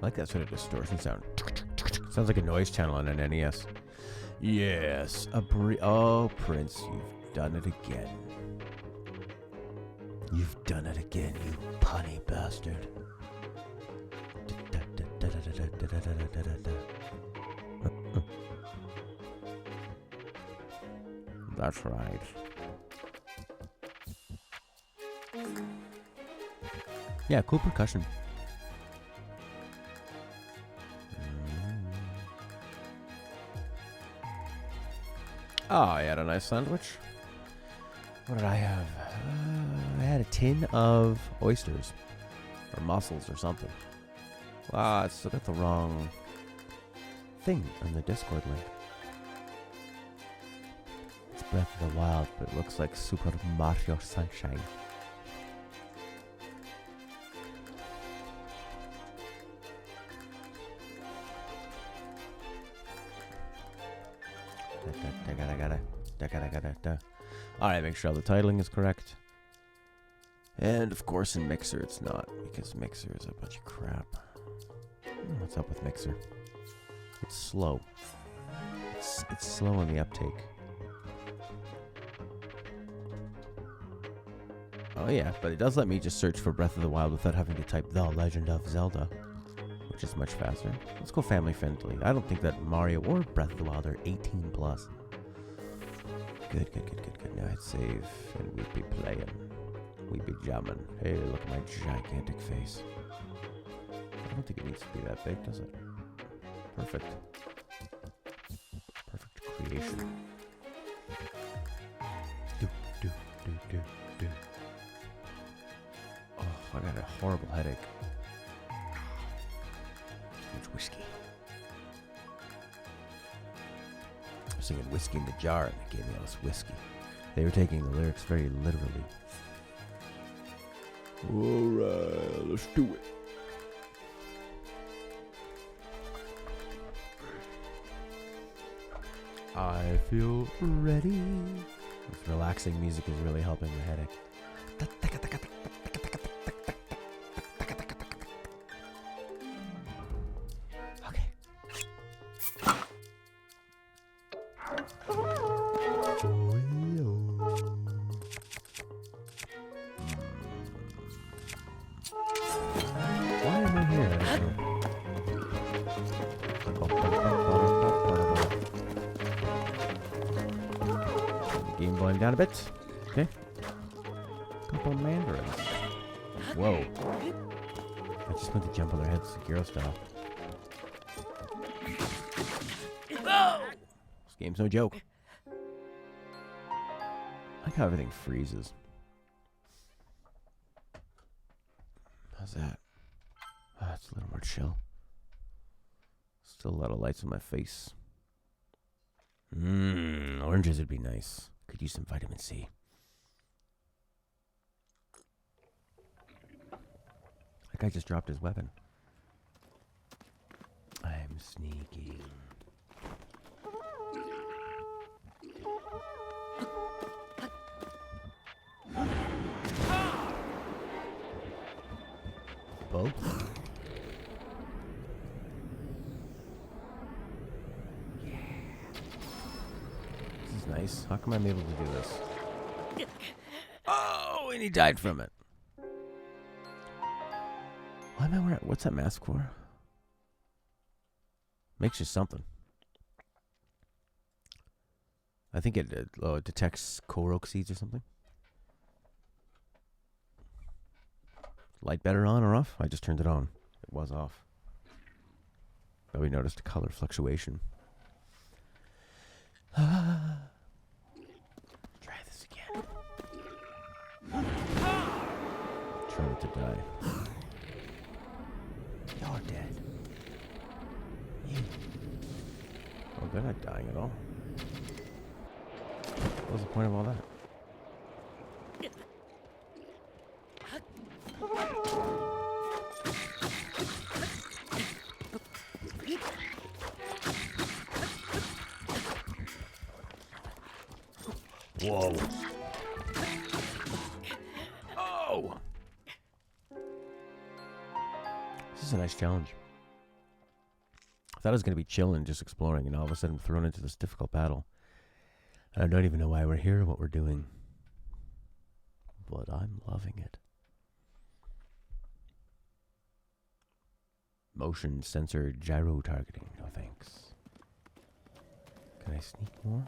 I like that sort of distortion sound. Sounds like a noise channel on an NES. Yes, oh, Prince, you've done it again. You've done it again, you punny bastard. That's right. Yeah, cool percussion. Oh, I had a nice sandwich. What did I have? I had a tin of oysters. Or mussels or something. I still got the wrong thing on the Discord link. It's Breath of the Wild, but it looks like Super Mario Sunshine. Alright, make sure all the titling is correct. And of course in Mixer it's not, because Mixer is a bunch of crap. What's up with Mixer? It's slow. It's slow on the uptake. Oh yeah, but it does let me just search for Breath of the Wild without having to type The Legend of Zelda, which is much faster. Let's go family friendly. I don't think that Mario or Breath of the Wild are 18 plus. Good. Now hit save, and we'd be playing. We'd be jamming. Hey, look at my gigantic face. I don't think it needs to be that big, does it? Perfect. Perfect creation. Do. Oh, I got a horrible headache. Too much whiskey. I was singing Whiskey in the Jar, and they gave me all this whiskey. They were taking the lyrics very literally. Alright, let's do it. I feel ready. This relaxing music is really helping the headache. Okay. Why am I here? I don't know. Game volume down a bit. Okay. Couple mandarins. Whoa. I just went to jump on their heads, Sekiro style. This game's no joke. I like how everything freezes. How's that? Oh, it's a little more chill. Still a lot of lights on my face. Oranges would be nice. Could use some vitamin C. That guy just dropped his weapon. I'm sneaking. Both? Nice. How come I'm able to do this? Oh, and he died from it. Why am I wearing? What's that mask for? Makes you something. I think it detects Korok seeds or something. Light better on or off? I just turned it on. It was off. But we noticed a color fluctuation. Try this again. Try not to die. You're dead. You. Oh, they're not dying at all. What was the point of all that? Whoa. Oh! This is a nice challenge. thought I was going to be chilling, just exploring, and all of a sudden I'm thrown into this difficult battle. And I don't even know why we're here or what we're doing. But I'm loving it. Motion sensor gyro targeting. No thanks. Can I sneak more?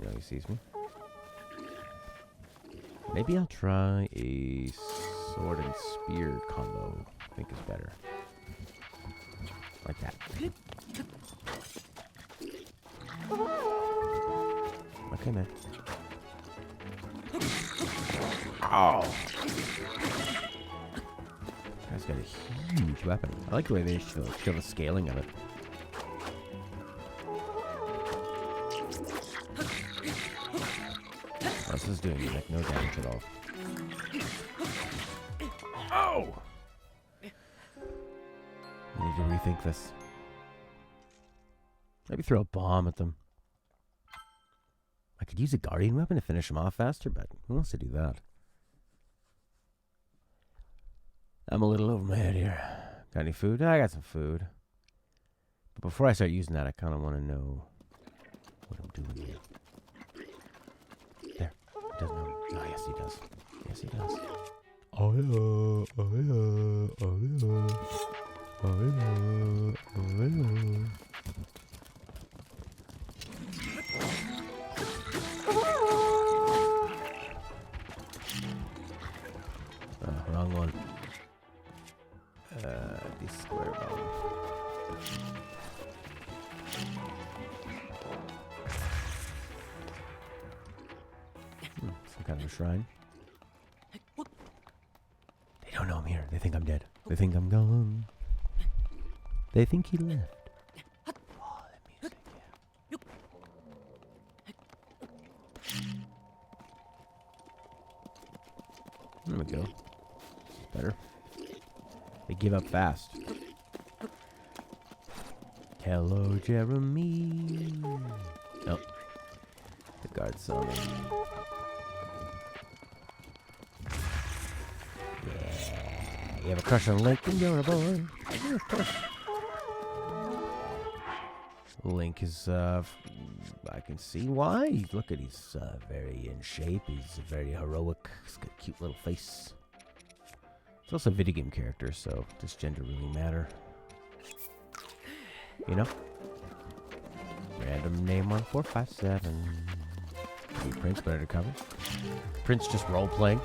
No, he sees me. Maybe I'll try a sword and spear combo. I think is better. Like that. Okay, man. Oh! Guy's got a huge weapon. I like the way they show the scaling of it. Oh, this is doing like no damage at all. Oh! I need to rethink this. Maybe throw a bomb at them. I could use a guardian weapon to finish them off faster, but who wants to do that? I'm a little over my head here. Got any food? I got some food. But before I start using that, I kind of want to know what I'm doing here. There. He doesn't know. Oh, yes, he does. Yes, he does. Oh, yeah. Oh, yeah. Oh, yeah. Oh, yeah. Oh, yeah. Wrong one. The square bomb. Some kind of a shrine. They don't know I'm here. They think I'm dead. They think I'm gone. They think he left. Oh, that music, yeah. There we go. Better. They give up fast. Hello, Jeremy. Oh. The guard saw me. Yeah. You have a crush on Link and you're a boy. Yeah, of course. Link is, I can see why. Look at, he's very in shape. He's very heroic. He's got a cute little face. He's also a video game character, so does gender really matter? You know? Random name 1457. Maybe Prince, but undercover. Prince just role playing.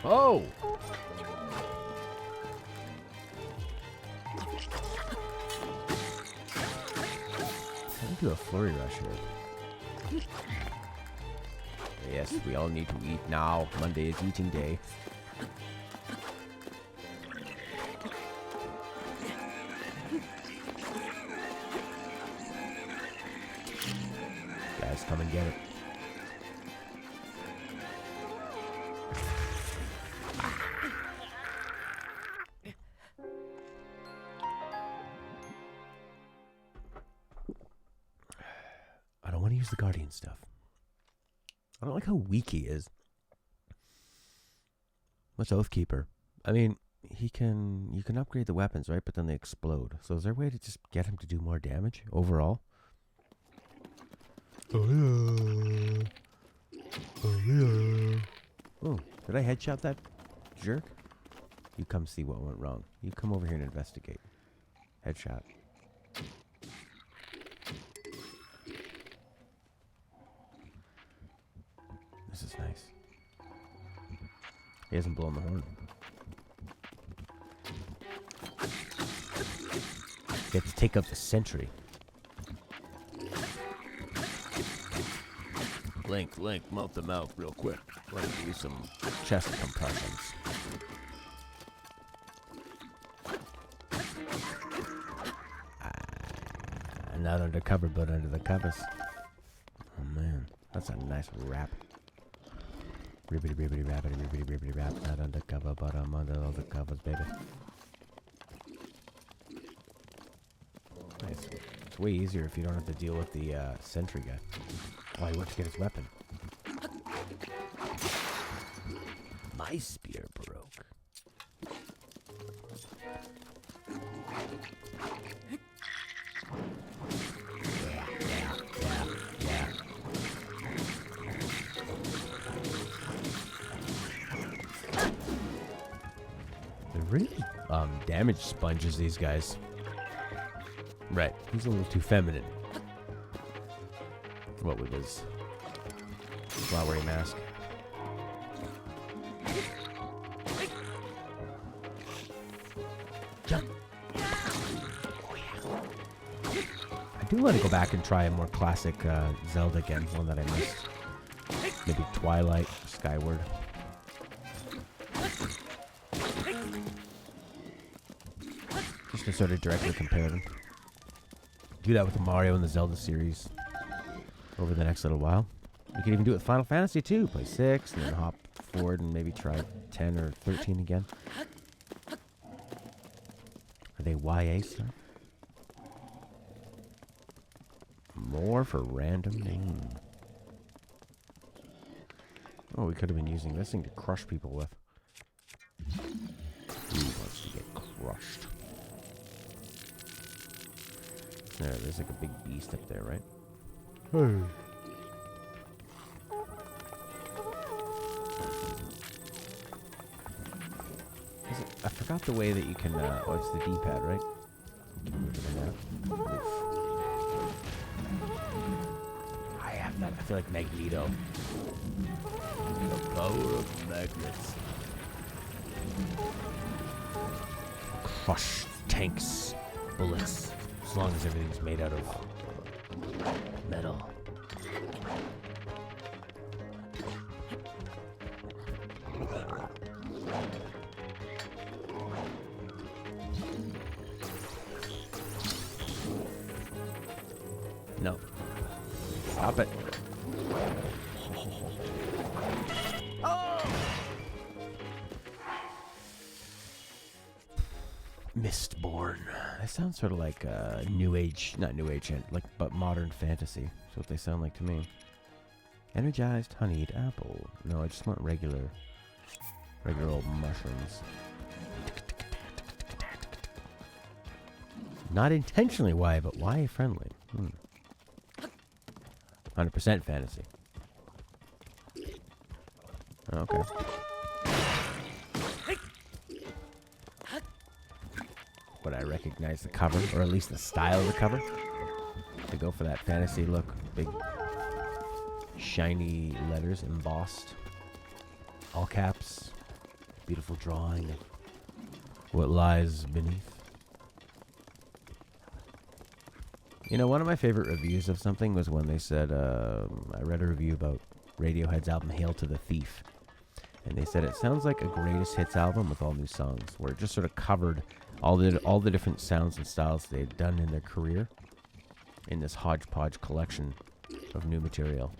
Oh! Let me do a flurry rush here. Yes, we all need to eat now. Monday is eating day. Guys, come and get it. I don't want to use the guardian stuff. I don't like how weak he is. What's Oathkeeper? I mean, you can upgrade the weapons, right? But then they explode. So is there a way to just get him to do more damage overall? Oh yeah. Oh yeah. Oh, did I headshot that jerk? You come see what went wrong. You come over here and investigate. Headshot. This is nice. He hasn't blown the horn. You have to take up the sentry. Link, melt them out real quick. Let me do some chest compressions. Not undercover, but under the covers. Oh man, that's a nice rap. Ribbity ribbity rabbity ribbity ribbity rap. Not undercover, but I'm under all the covers, baby. Nice. It's way easier if you don't have to deal with the sentry guy. Oh, he went to get his weapon. My spear broke. really damage sponges, these guys. Right. He's a little too feminine. What with his flowery mask. Jump. Oh, yeah. I do want to go back and try a more classic Zelda again, one that I missed. Maybe Twilight, Skyward. Just to sort of directly compare them. Do that with the Mario and the Zelda series over the next little while. We could even do it with Final Fantasy too. Play 6 and then hop forward and maybe try 10 or 13 again. Are they YA stuff? More for random name. Oh, we could have been using this thing to crush people with. Who wants to get crushed? There's like a big beast up there, right? Hey. I forgot the way that you can, oh, it's the D-pad, right? I have that. I feel like Magneto. The power of magnets. Crush tanks, bullets, as long as everything's made out of metal. No. Stop it. Oh! Mistborn. That sounds sort of like new age, not new age, like but modern fantasy. That's what they sound like to me. Energized honeyed apple. No, I just want regular old mushrooms. Not intentionally YA, but YA friendly. 100% fantasy. Okay. But I recognize the cover, or at least the style of the cover. To go for that fantasy look. Big, shiny letters embossed. All caps. Beautiful drawing of what lies beneath. You know, one of my favorite reviews of something was when they said, I read a review about Radiohead's album Hail to the Thief. And they said it sounds like a greatest hits album with all new songs, where it just sort of covered all the different sounds and styles they'd done in their career in this hodgepodge collection of new material.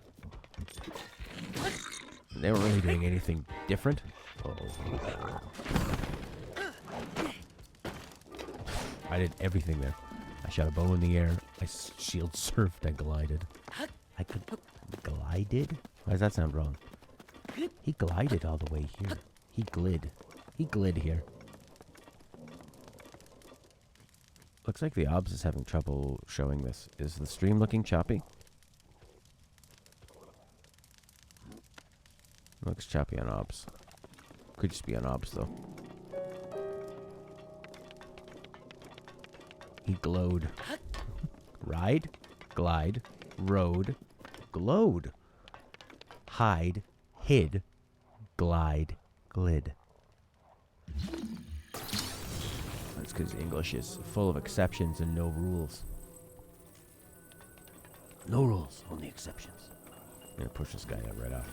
They weren't really doing anything different. Uh-oh. I did everything there. I shot a bow in the air. I shield surfed. I glided. I could glided? Why does that sound wrong? He glided all the way here. He glid. He glid here. Looks like the OBS is having trouble showing this. Is the stream looking choppy? Looks choppy on OBS. Could just be on OBS though. He glowed. Ride, glide, rode, glowed. Hide, hid, glide, glid. That's because English is full of exceptions and no rules. No rules, only exceptions. I'm gonna push this guy up right off.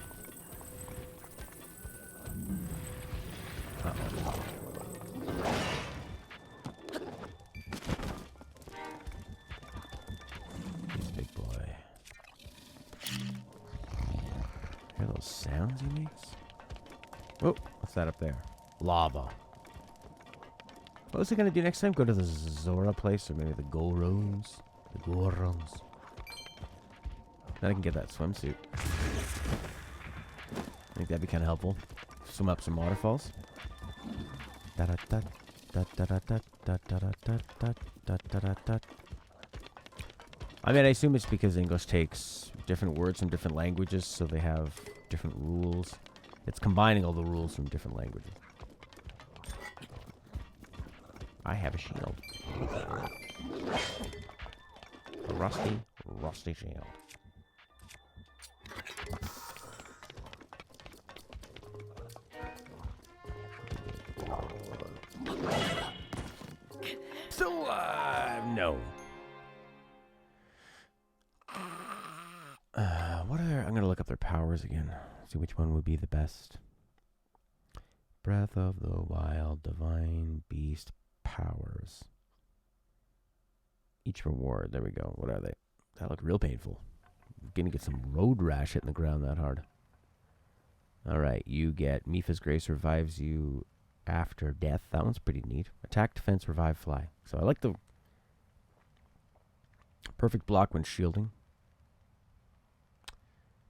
Uh-oh. Big boy. Hear those sounds he makes? Oh, what's that up there? Lava. What was he gonna do next time? Go to the Zora place or maybe the Gorons? The Gorons. Then I can get that swimsuit. I think that'd be kind of helpful. Swim up some waterfalls. I mean, I assume it's because English takes different words from different languages, so they have different rules. It's combining all the rules from different languages. I have a shield. A rusty shield. Still alive! No. What are I'm gonna look up their powers again. See which one would be the best. Breath of the Wild, Divine Beast powers. Each reward. There we go. What are they? That looked real painful. I'm gonna get some road rash hitting the ground that hard. Alright, you get Mipha's Grace revives you after death. That one's pretty neat. Attack, defense, revive, fly. So I like the perfect block when shielding.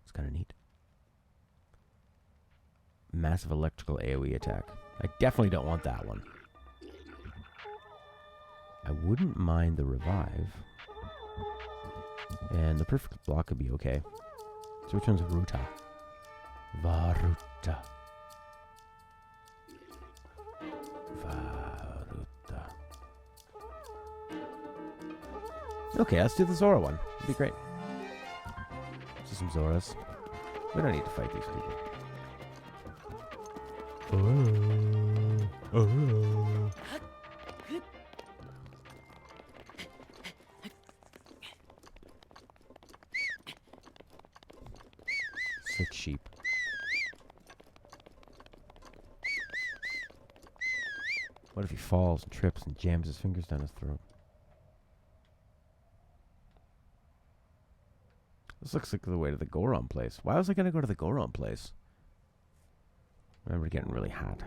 It's kind of neat. Massive electrical AoE attack. I definitely don't want that one. I wouldn't mind the revive. And the perfect block could be okay. So which one's Ruta? Varuta. Varuta. Okay, let's do the Zora one. It'd be great. Let's do some Zoras. We don't need to fight these people. Sick sheep. What if he falls and trips and jams his fingers down his throat? This looks like the way to the Goron place. Why was I going to go to the Goron place? I remember getting really hot.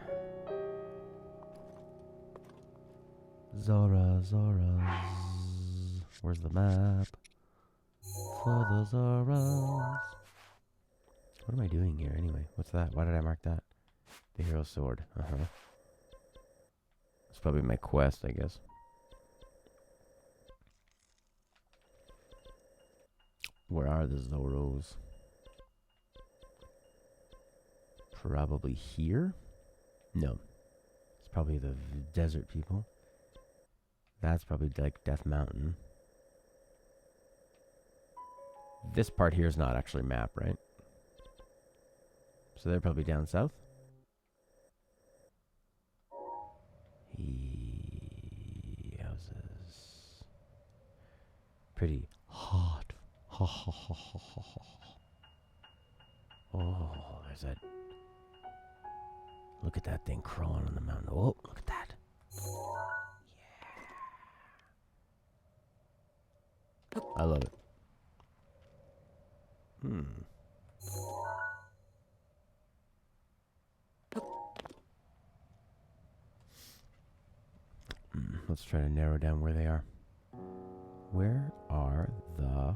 Zora, Zora. Where's the map? For the Zoras. What am I doing here anyway? What's that? Why did I mark that? The hero sword. Uh-huh. It's probably my quest, I guess. Where are the Zoros? Probably here? No. It's probably the desert people. That's probably like Death Mountain. This part here is not actually map, right? So they're probably down south. Houses. Pretty hot. Ha ha ha ha ha ha. Oh, there's that. Look at that thing crawling on the mountain. Oh, look at that. Yeah. I love it. Let's try to narrow down where they are. Where are the...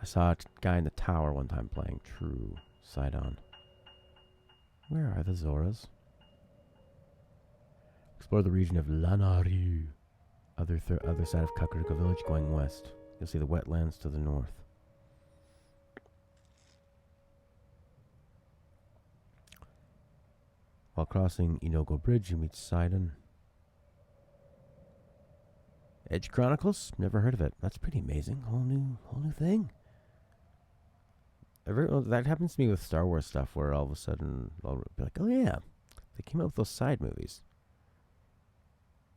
I saw a guy in the tower one time playing True Side On. Where are the Zoras? Explore the region of Lanari. Other side of Kakariko village going west. You'll see the wetlands to the north. While crossing Inogo Bridge, you meet Sidon. Edge Chronicles? Never heard of it. That's pretty amazing. Whole new thing. That happens to me with Star Wars stuff, where all of a sudden I'll be like, oh yeah, they came out with those side movies,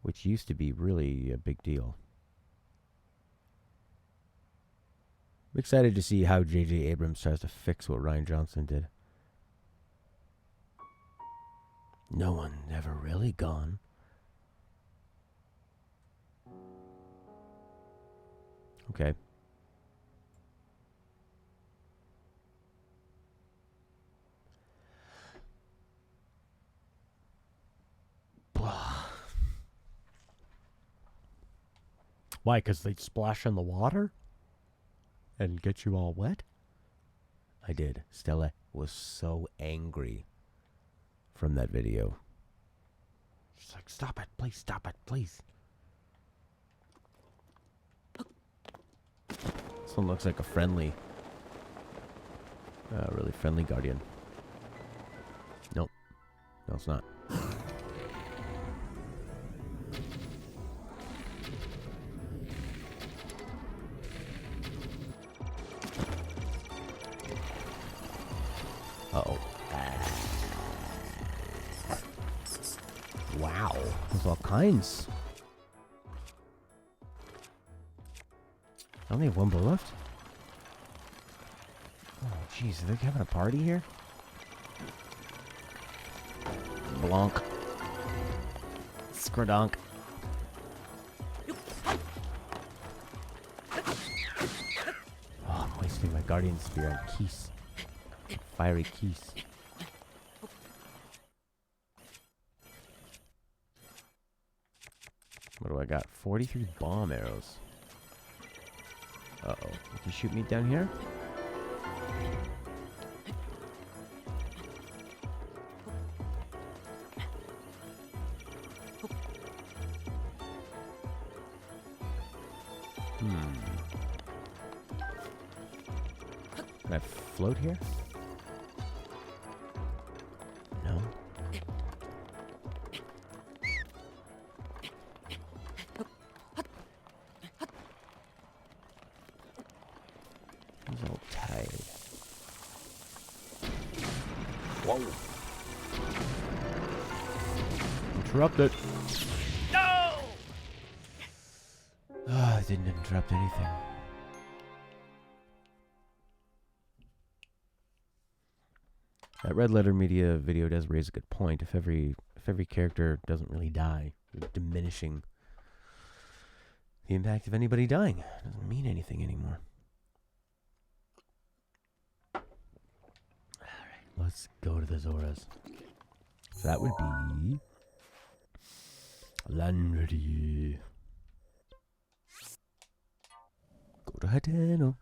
which used to be really a big deal. I'm excited to see how J.J. Abrams tries to fix what Rian Johnson did. No one ever really gone. Okay. Why? Because they splash in the water and get you all wet? I did. Stella was so angry from that video. She's like, stop it, please, stop it, please. This one looks like a friendly, really friendly guardian. Nope. No, it's not. There's all kinds. I only have one bow left. Oh, jeez, are they having a party here? Blanc. Skradonk. Oh, I'm wasting my guardian spear on Keese. Fiery Keese. What do I got? 43 bomb arrows. Uh-oh. Did you shoot me down here? Can I float here? No. He's all tired. Whoa. Interrupt it. No! Ah, I didn't interrupt anything. That Red Letter Media video does raise a good point. If every character doesn't really die, you're diminishing the impact of anybody dying. It doesn't mean anything anymore. Alright, let's go to the Zoras. So that would be Landry. Go to Hateno.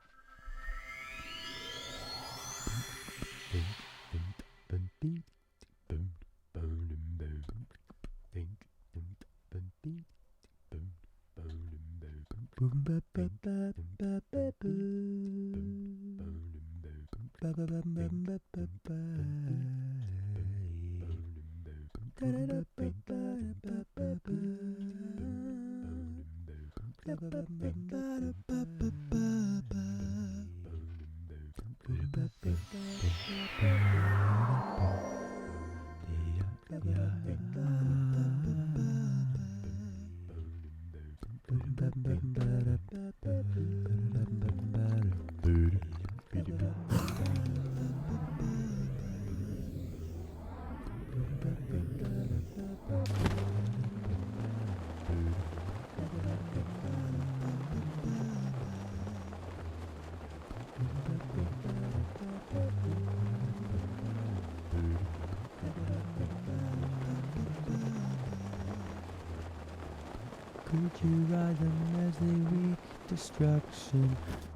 Could you ride them as they wreak destruction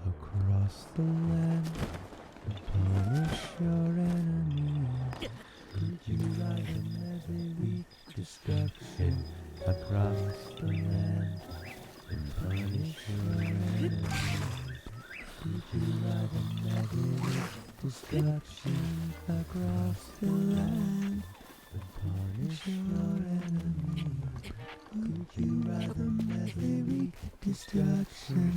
across the land and punish your enemies? Could you ride them as they wreak destruction across the land and punish your enemies? Could you ride them as they wreak destruction across the land and punish your enemies? Could you ride them as they wreak destruction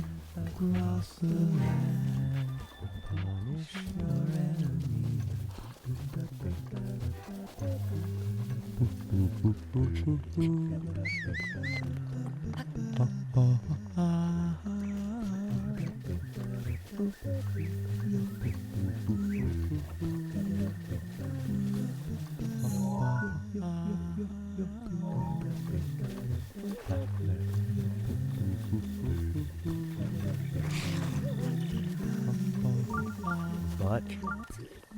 across the land and punish your enemies? But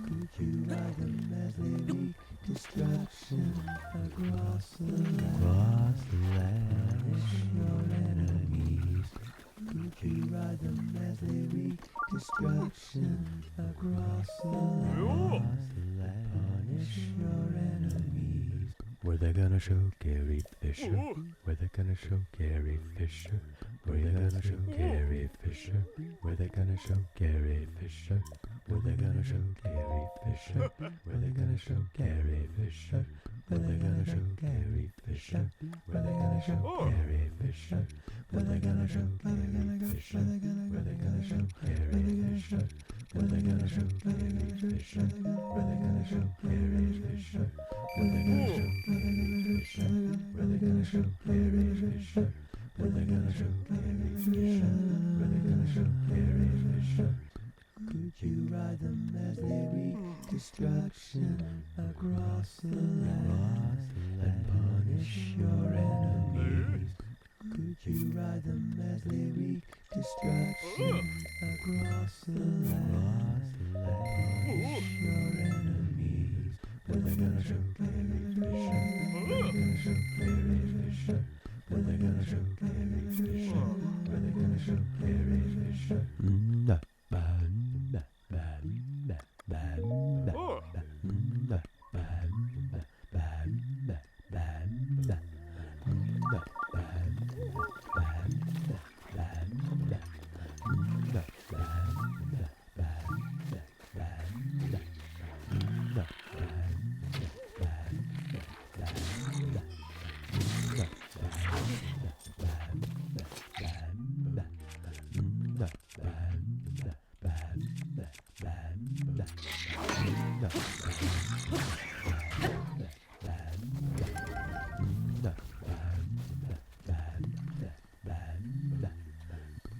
could you ride them as they wreak destruction across the land? Punish your enemies. Could you ride them as they wreak destruction across the land? Punish your enemies. Were they gonna show Gary Fisher? Were they gonna show Gary Fisher? Were they gonna show Gary Fisher? Were they gonna show Gary Fisher? Were they gonna show Gary Fisher? Were they gonna show Gary Fisher? When they gonna show Carrie Fisher? When they gonna show Carrie Fisher? When they gonna show Carrie Fisher? When they gonna show Carrie Fisher? When they gonna show Carrie Fisher? When they gonna show Carrie Fisher? When they gonna show Carrie Fisher? When they gonna show Carrie Fisher? When they gonna show Carrie Fisher? When they gonna show Carrie Fisher? Could you ride them as they wreak destruction across the land and punish your enemies? Could you ride them as they wreak destruction across the land and punish your enemies? When they gonna show Carrie Fisher? When they gonna show Carrie Fisher? When they gonna show Carrie Fisher? When they gonna show Carrie Fisher?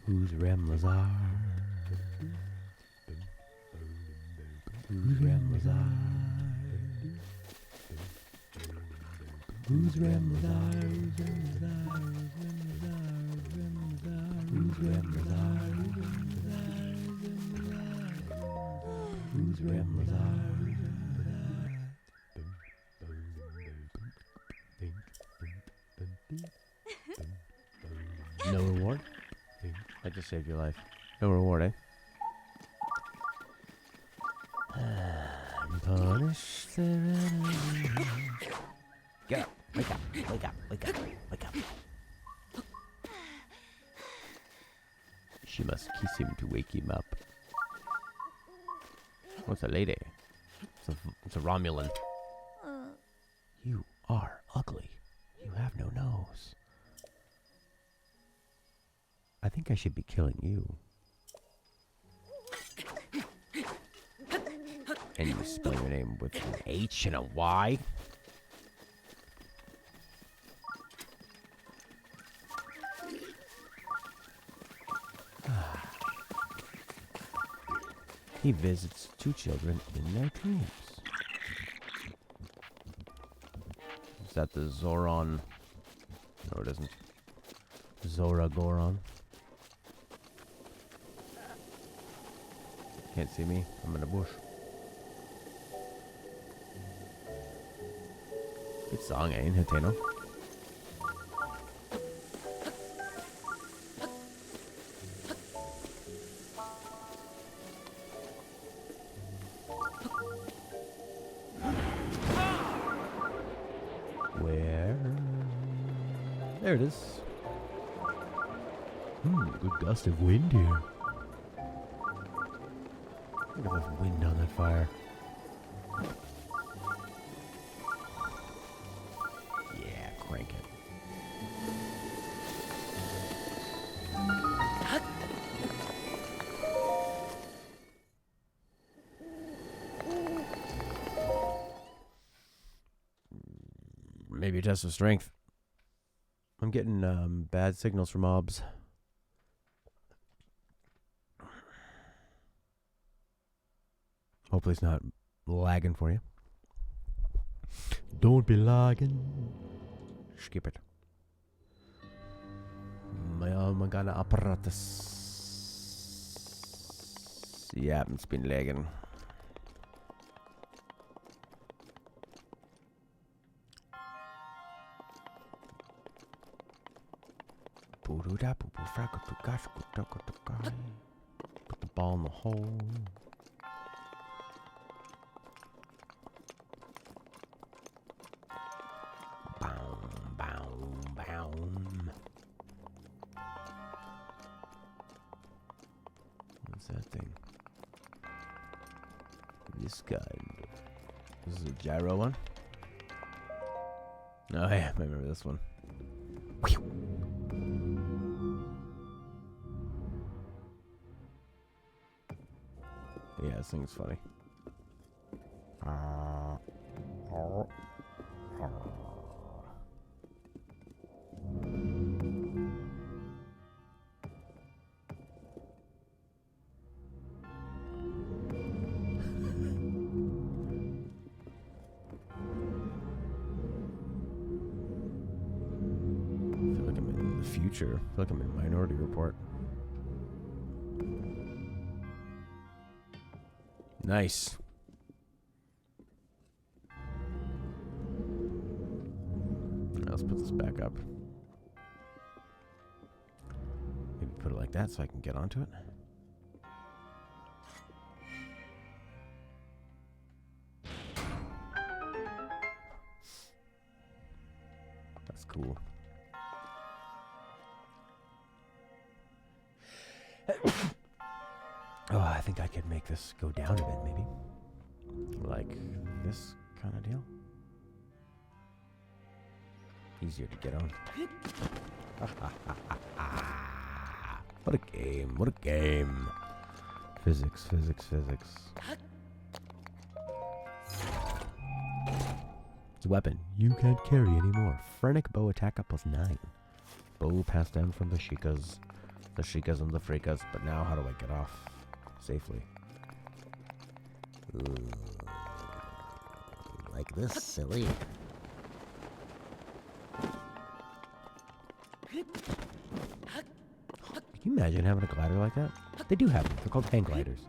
Who's Remlazar? Who's Remlazar? Who's Remlazar? Who's Remlazar? Who's Remlazar? No reward? I just saved your life. No reward, eh? Punish their enemies. Get up! Wake up! Wake up! Wake up! Wake up! She must kiss him to wake him up. What's a lady? It's a Romulan. You are ugly. You have no nose. I think I should be killing you. And you spell your name with an H and a Y? He visits two children in their dreams. Is that the Zoran? No, it isn't. Zora Goron. Can't see me. I'm in a bush. Good song, eh, Hateno? Where? There it is. Good gust of wind here. Look at the wind on that fire. Yeah, crank it. Maybe a test of strength. I'm getting bad signals from mobs. Hopefully it's not lagging for you. Don't be lagging. Skip it. Magana apparatus. Yeah, it's been lagging. Put the ball in the hole. What's that thing? This guy. This is a gyro one. Oh yeah, I remember this one. Yeah, this thing's funny. Future. I feel like I'm in Minority Report. Nice. Let's put this back up. Maybe put it like that so I can get onto it. That's cool. Oh, I think I could make this go down a bit, maybe. Like this kind of deal. Easier to get on. What a game, what a game. Physics, physics, physics. It's a weapon you can't carry anymore. Frenetic bow attack up +9. Bow passed down from the Shikas. The Shikas and the Freakas, but now how do I get off safely? Ooh. Like this, silly. Can you imagine having a glider like that? They do have them. They're called hang gliders.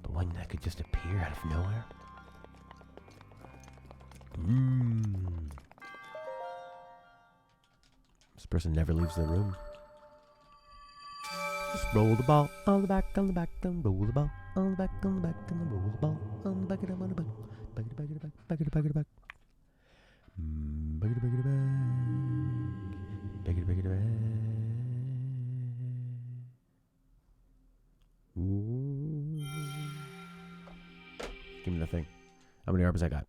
But one that could just appear out of nowhere. This person never leaves the room. Just roll the ball on the back, and roll the ball on the back, and roll the ball on the back, and on the back, back it, back it, back, back it, back it, back, back it, back it, back, back it, back it, back. Ooh. Give me the thing. How many arbors I got?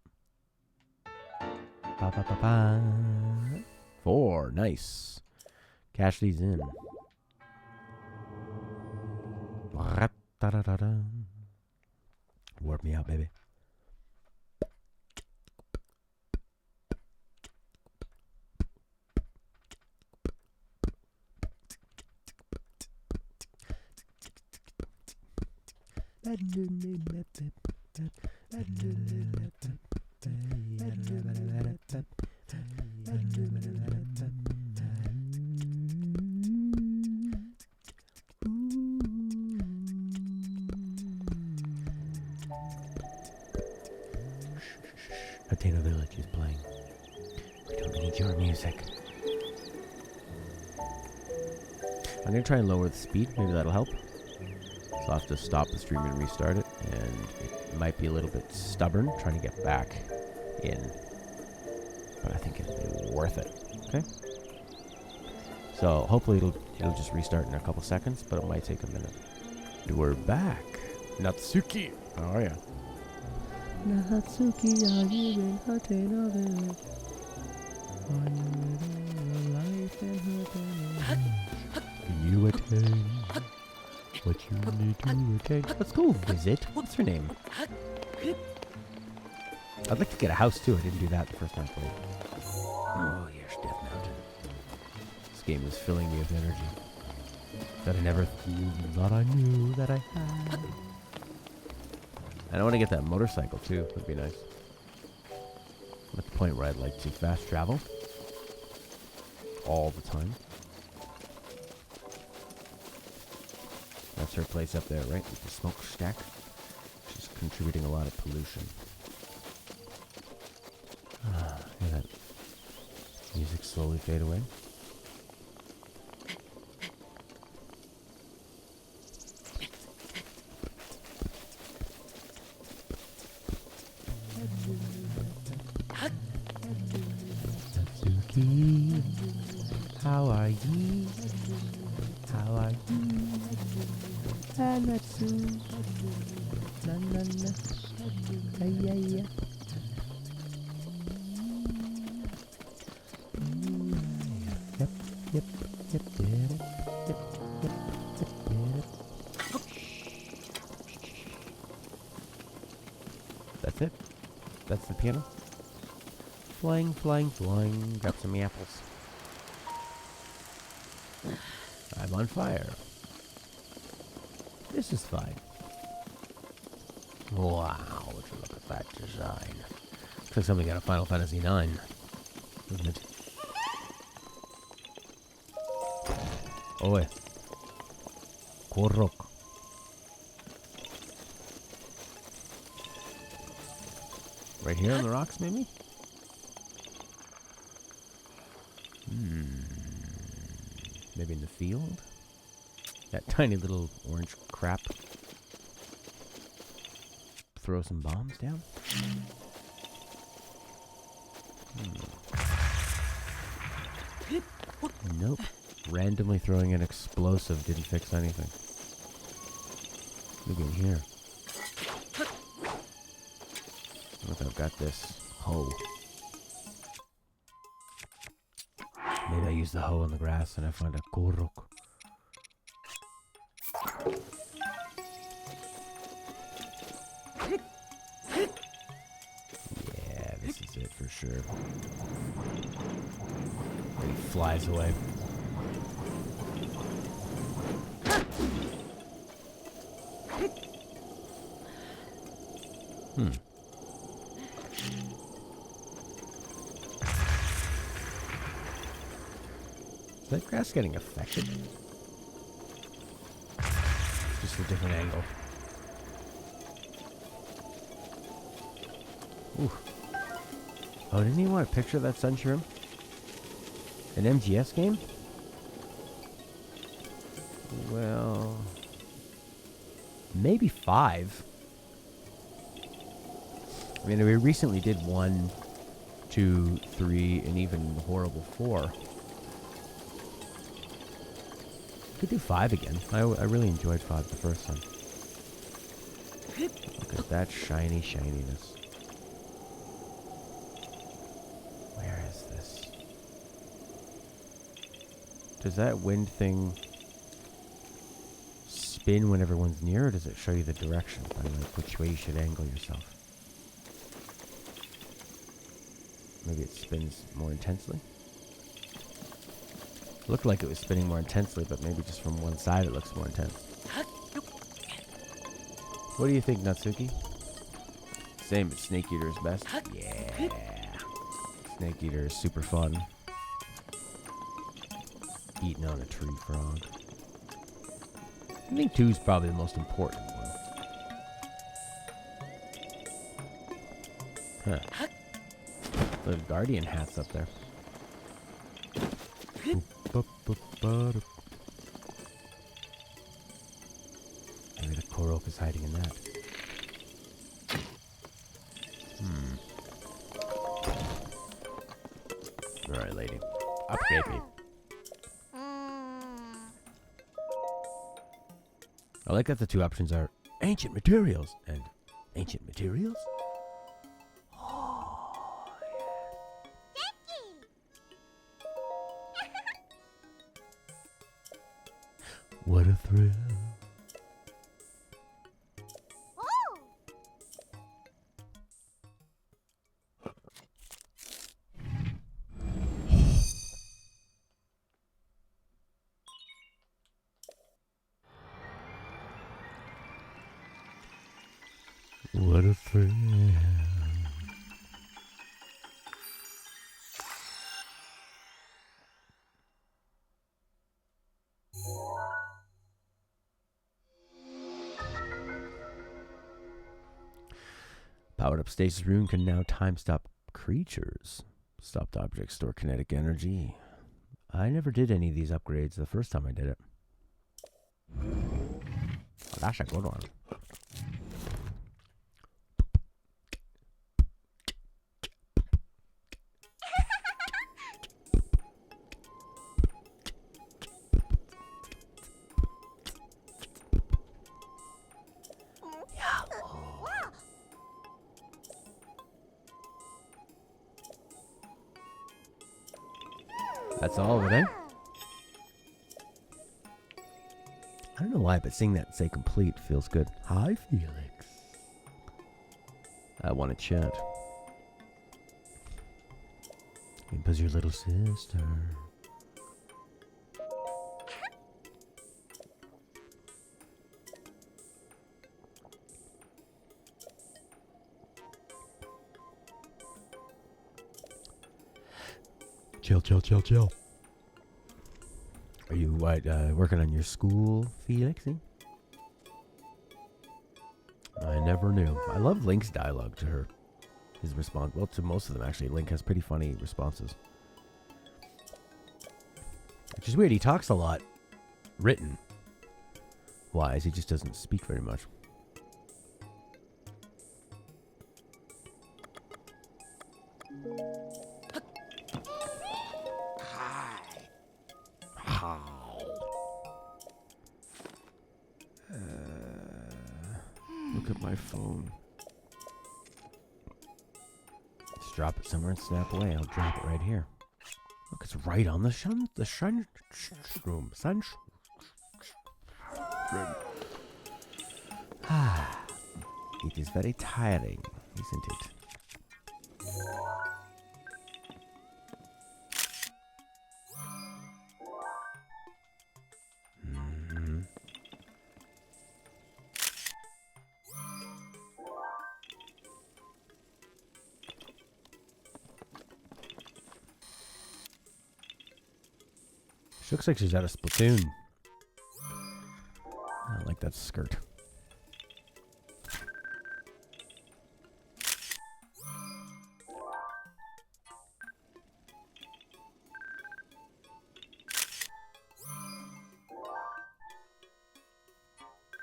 4. Nice. Cash these in. Warp me out, baby. Hateno Village is playing. We don't need your music. I'm going to try and lower the speed. Maybe that'll help. So I'll have to stop the stream and restart it. And it might be a little bit stubborn trying to get back in. But I think it'll be worth it. Okay? So hopefully it'll just restart in a couple seconds, but it might take a minute. We're back. Natsuki. Oh, yeah. Natsuki, are you in Hateno Village? Are you living your life in Hateno? Can you attain what you need to attain? Let's go visit. What's her name? I'd like to get a house too. I didn't do that the first time I played. Oh, yes, Death Mountain. This game is filling me with energy that I never thought I knew that I had. And I want to get that motorcycle too. That'd be nice. I'm at the point where I'd like to fast travel all the time. That's her place up there, right? With the smokestack. She's contributing a lot of pollution. Hear that music slowly fade away. Natsuki, how are you? How are you? Natsu, na na na, ay ay ay. That's the piano. Flying, flying, flying. Grab some apples. I'm on fire. This is fine. Wow, would you look at that design. Looks like somebody got a Final Fantasy IX, doesn't it? Oh, wait. Korok. Right here on the rocks, maybe? Maybe in the field? That tiny little orange crap. Throw some bombs down? Nope. Randomly throwing an explosive didn't fix anything. Look in here. What if I've got this hoe? Maybe I use the hoe in the grass and I find a korok. Yeah, this is it for sure. And he flies away. Is that grass getting affected? Just a different angle. Ooh. Oh, didn't you want a picture of that sun shroom? An MGS game? Well, maybe 5. I mean, we recently did 1, 2, 3, and even horrible 4. Could do 5 again. I really enjoyed 5 the first time. Look at that shiny shininess. Where is this? Does that wind thing spin when everyone's near, or does it show you the direction by like which way you should angle yourself? Maybe it spins more intensely? Looked like it was spinning more intensely, but maybe just from one side it looks more intense. What do you think, Natsuki? Same, but Snake Eater is best? Yeah. Snake Eater is super fun. Eating on a tree frog. I think 2 is probably the most important one. Huh. The Guardian hat's up there. Maybe the Korok is hiding in that. Alright, lady. Upgrade me. I like that the 2 options are ancient materials and ancient materials. What a thrill. What a thrill. Powered up stasis rune can now time stop creatures. Stopped objects store kinetic energy. I never did any of these upgrades the first time I did it. Oh, that's a good one. That's all of it, eh? I don't know why, but seeing that say complete feels good. Hi, Felix. I want to chat. Impa's your little sister. Chill, chill, chill, chill. Are you working on your school, Felixy? I never knew. I love Link's dialogue to her. His response, well, to most of them actually. Link has pretty funny responses. Which is weird. He talks a lot written wise. He just doesn't speak very much. Look at my phone. Just drop it somewhere and snap away. I'll drop it right here. Look, it's right on the shroom. It is very tiring, isn't it? She looks like she's out of Splatoon. I don't like that skirt.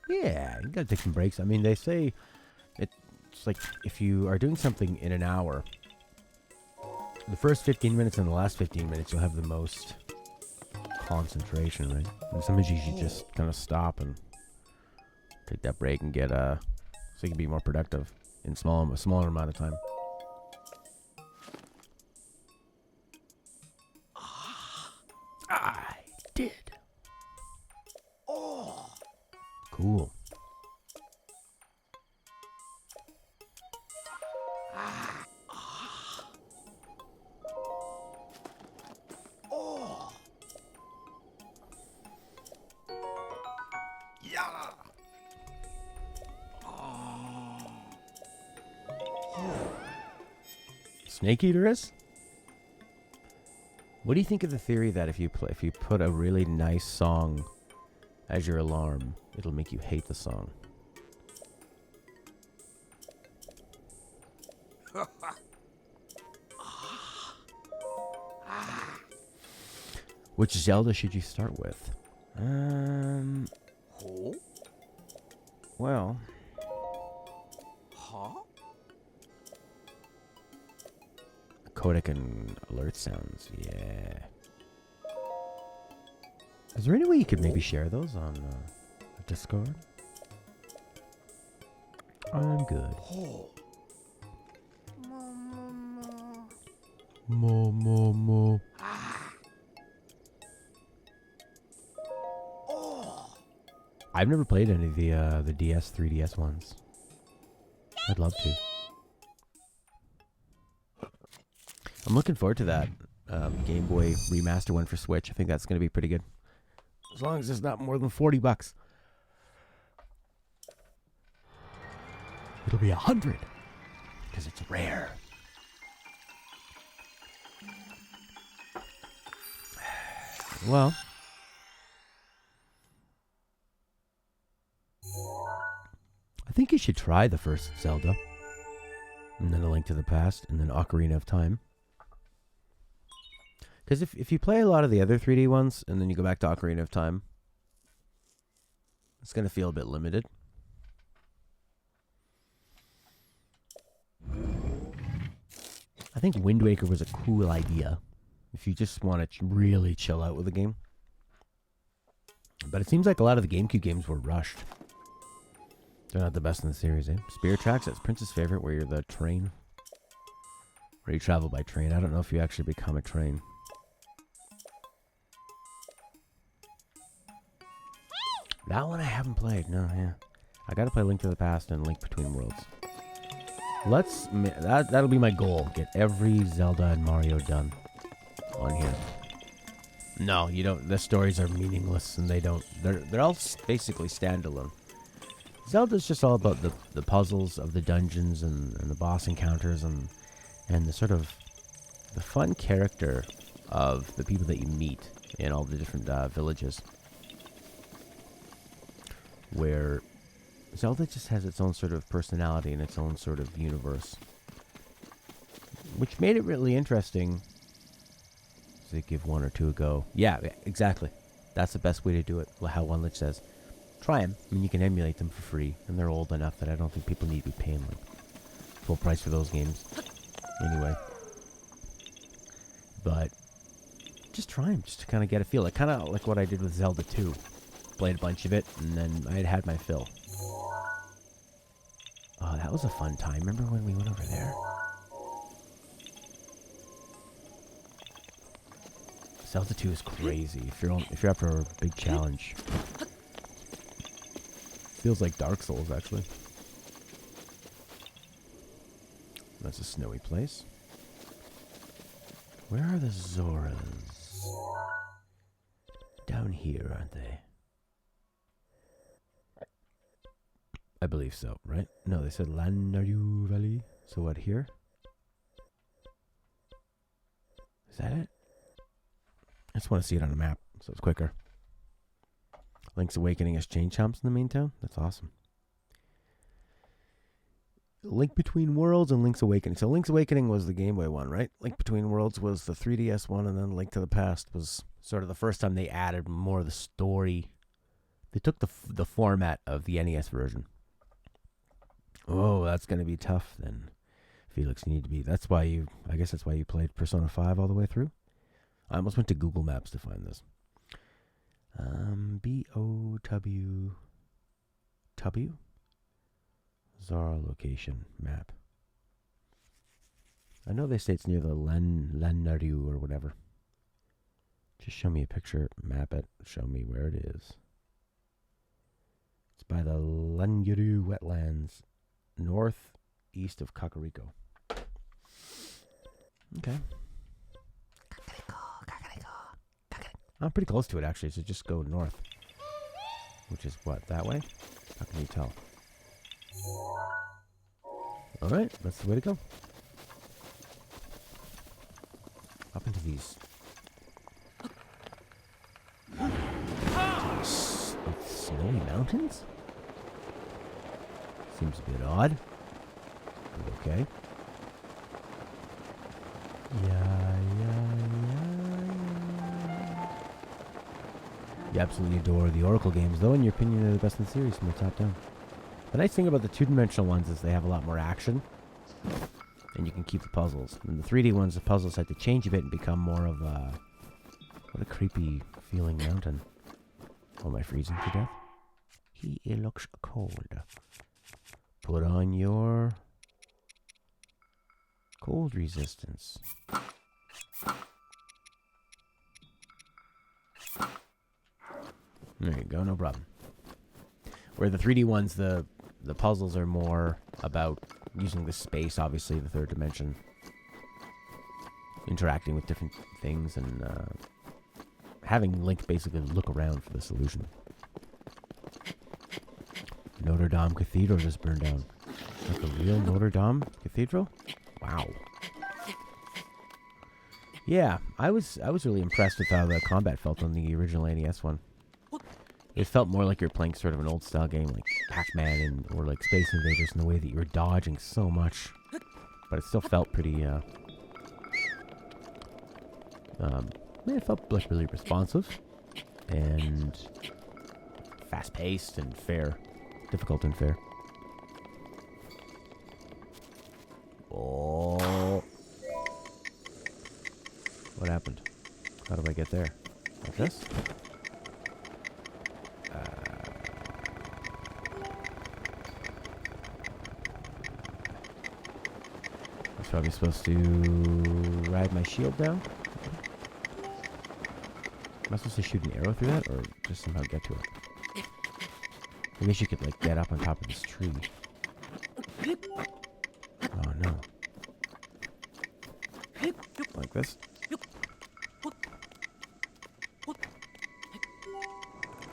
Yeah, you gotta take some breaks. I mean, they say it's like if you are doing something in an hour, the first 15 minutes and the last 15 minutes, you'll have the most concentration, right? And sometimes you should just kind of stop and take that break and get so you can be more productive in a smaller amount of time. I did. Oh, cool. Snake Eater is? What do you think of the theory that if you put a really nice song as your alarm, it'll make you hate the song? Which Zelda should you start with? Well. Codec and alert sounds, yeah. Is there any way you could maybe share those on Discord? I'm good. Mo. I've never played any of the DS, 3DS ones. I'd love to. I'm looking forward to that Game Boy remaster one for Switch. I think that's going to be pretty good. As long as it's not more than $40. It'll be 100 because it's rare. Well, I think you should try the first Zelda, and then A Link to the Past, and then Ocarina of Time. Because if you play a lot of the other 3D ones, and then you go back to Ocarina of Time, it's going to feel a bit limited. I think Wind Waker was a cool idea if you just want to really chill out with the game. But it seems like a lot of the GameCube games were rushed. They're not the best in the series, eh? Spirit Tracks, that's Prince's favorite, where you're the train. Where you travel by train. I don't know if you actually become a train. That one I haven't played. No, yeah. I gotta play Link to the Past and Link Between Worlds. That'll be my goal. Get every Zelda and Mario done. on here. No, you don't. The stories are meaningless, and they're all basically standalone. Zelda's just all about the puzzles of the dungeons and the boss encounters and the sort of the fun character of the people that you meet in all the different villages. Where Zelda just has its own sort of personality and its own sort of universe. Which made it really interesting. Does it give 1 or 2 a go? Yeah, exactly. That's the best way to do it. How One Lich says. Try them. I mean, you can emulate them for free. And they're old enough that I don't think people need to be paying like full price for those games. Anyway. But just try them. Just to kind of get a feel. Like, kind of like what I did with Zelda 2. Played a bunch of it, and then I had my fill. Oh, that was a fun time. Remember when we went over there? Zelda 2 is crazy. If you're up for a big challenge. Feels like Dark Souls, actually. That's a snowy place. Where are the Zoras? Down here, aren't they? I believe so, right? No, they said Landaru Valley. So what, here? Is that it? I just want to see it on a map, so it's quicker. Link's Awakening has chain chomps in the main town? That's awesome. Link Between Worlds and Link's Awakening. So Link's Awakening was the Game Boy one, right? Link Between Worlds was the 3DS one, and then Link to the Past was sort of the first time they added more of the story. They took the format of the NES version. Oh, that's going to be tough then. Felix, you need to be... I guess that's why you played Persona 5 all the way through? I almost went to Google Maps to find this. B-O-W... W? Zara location map. I know they say it's near the Landaru or whatever. Just show me a picture, map it, show me where it is. It's by the Landaru wetlands, northeast of Kakariko. Okay. I'm pretty close to it, actually, so just go north. Which is what, that way? How can you tell? Alright, that's the way to go. Up into these... snowy mountains? Seems a bit odd. But okay. You absolutely adore the Oracle games, though. In your opinion, they're the best in the series from the top down. The nice thing about the two-dimensional ones is they have a lot more action, and you can keep the puzzles. And the 3D ones, the puzzles had to change a bit and become more of a... What a creepy feeling mountain. Oh, am I freezing to death? It looks cold. Put on your... cold resistance. There you go, no problem. Where the 3D ones, the puzzles are more about using the space, obviously, the third dimension. Interacting with different things and having Link basically look around for the solution. Notre Dame Cathedral just burned down. Like a real Notre Dame Cathedral? Wow. Yeah, I was really impressed with how the combat felt on the original NES one. It felt more like you're playing sort of an old-style game like Pac-Man or like Space Invaders in the way that you were dodging so much. But it still felt pretty, it felt like really responsive and fast-paced and fair. Difficult and fair. Oh. What happened? How do I get there? Like this? I was probably supposed to ride my shield down? Am I supposed to shoot an arrow through that, or just somehow get to it? I guess you could, like, get up on top of this tree. Oh, no. Like this?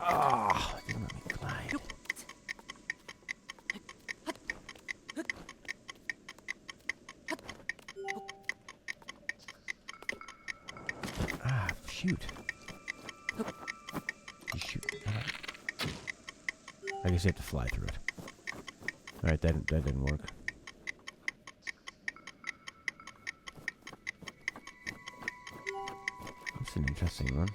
Oh, it didn't let me fly. Ah, shoot. You shoot. I guess you have to fly through it. Alright, that didn't work. That's an interesting one.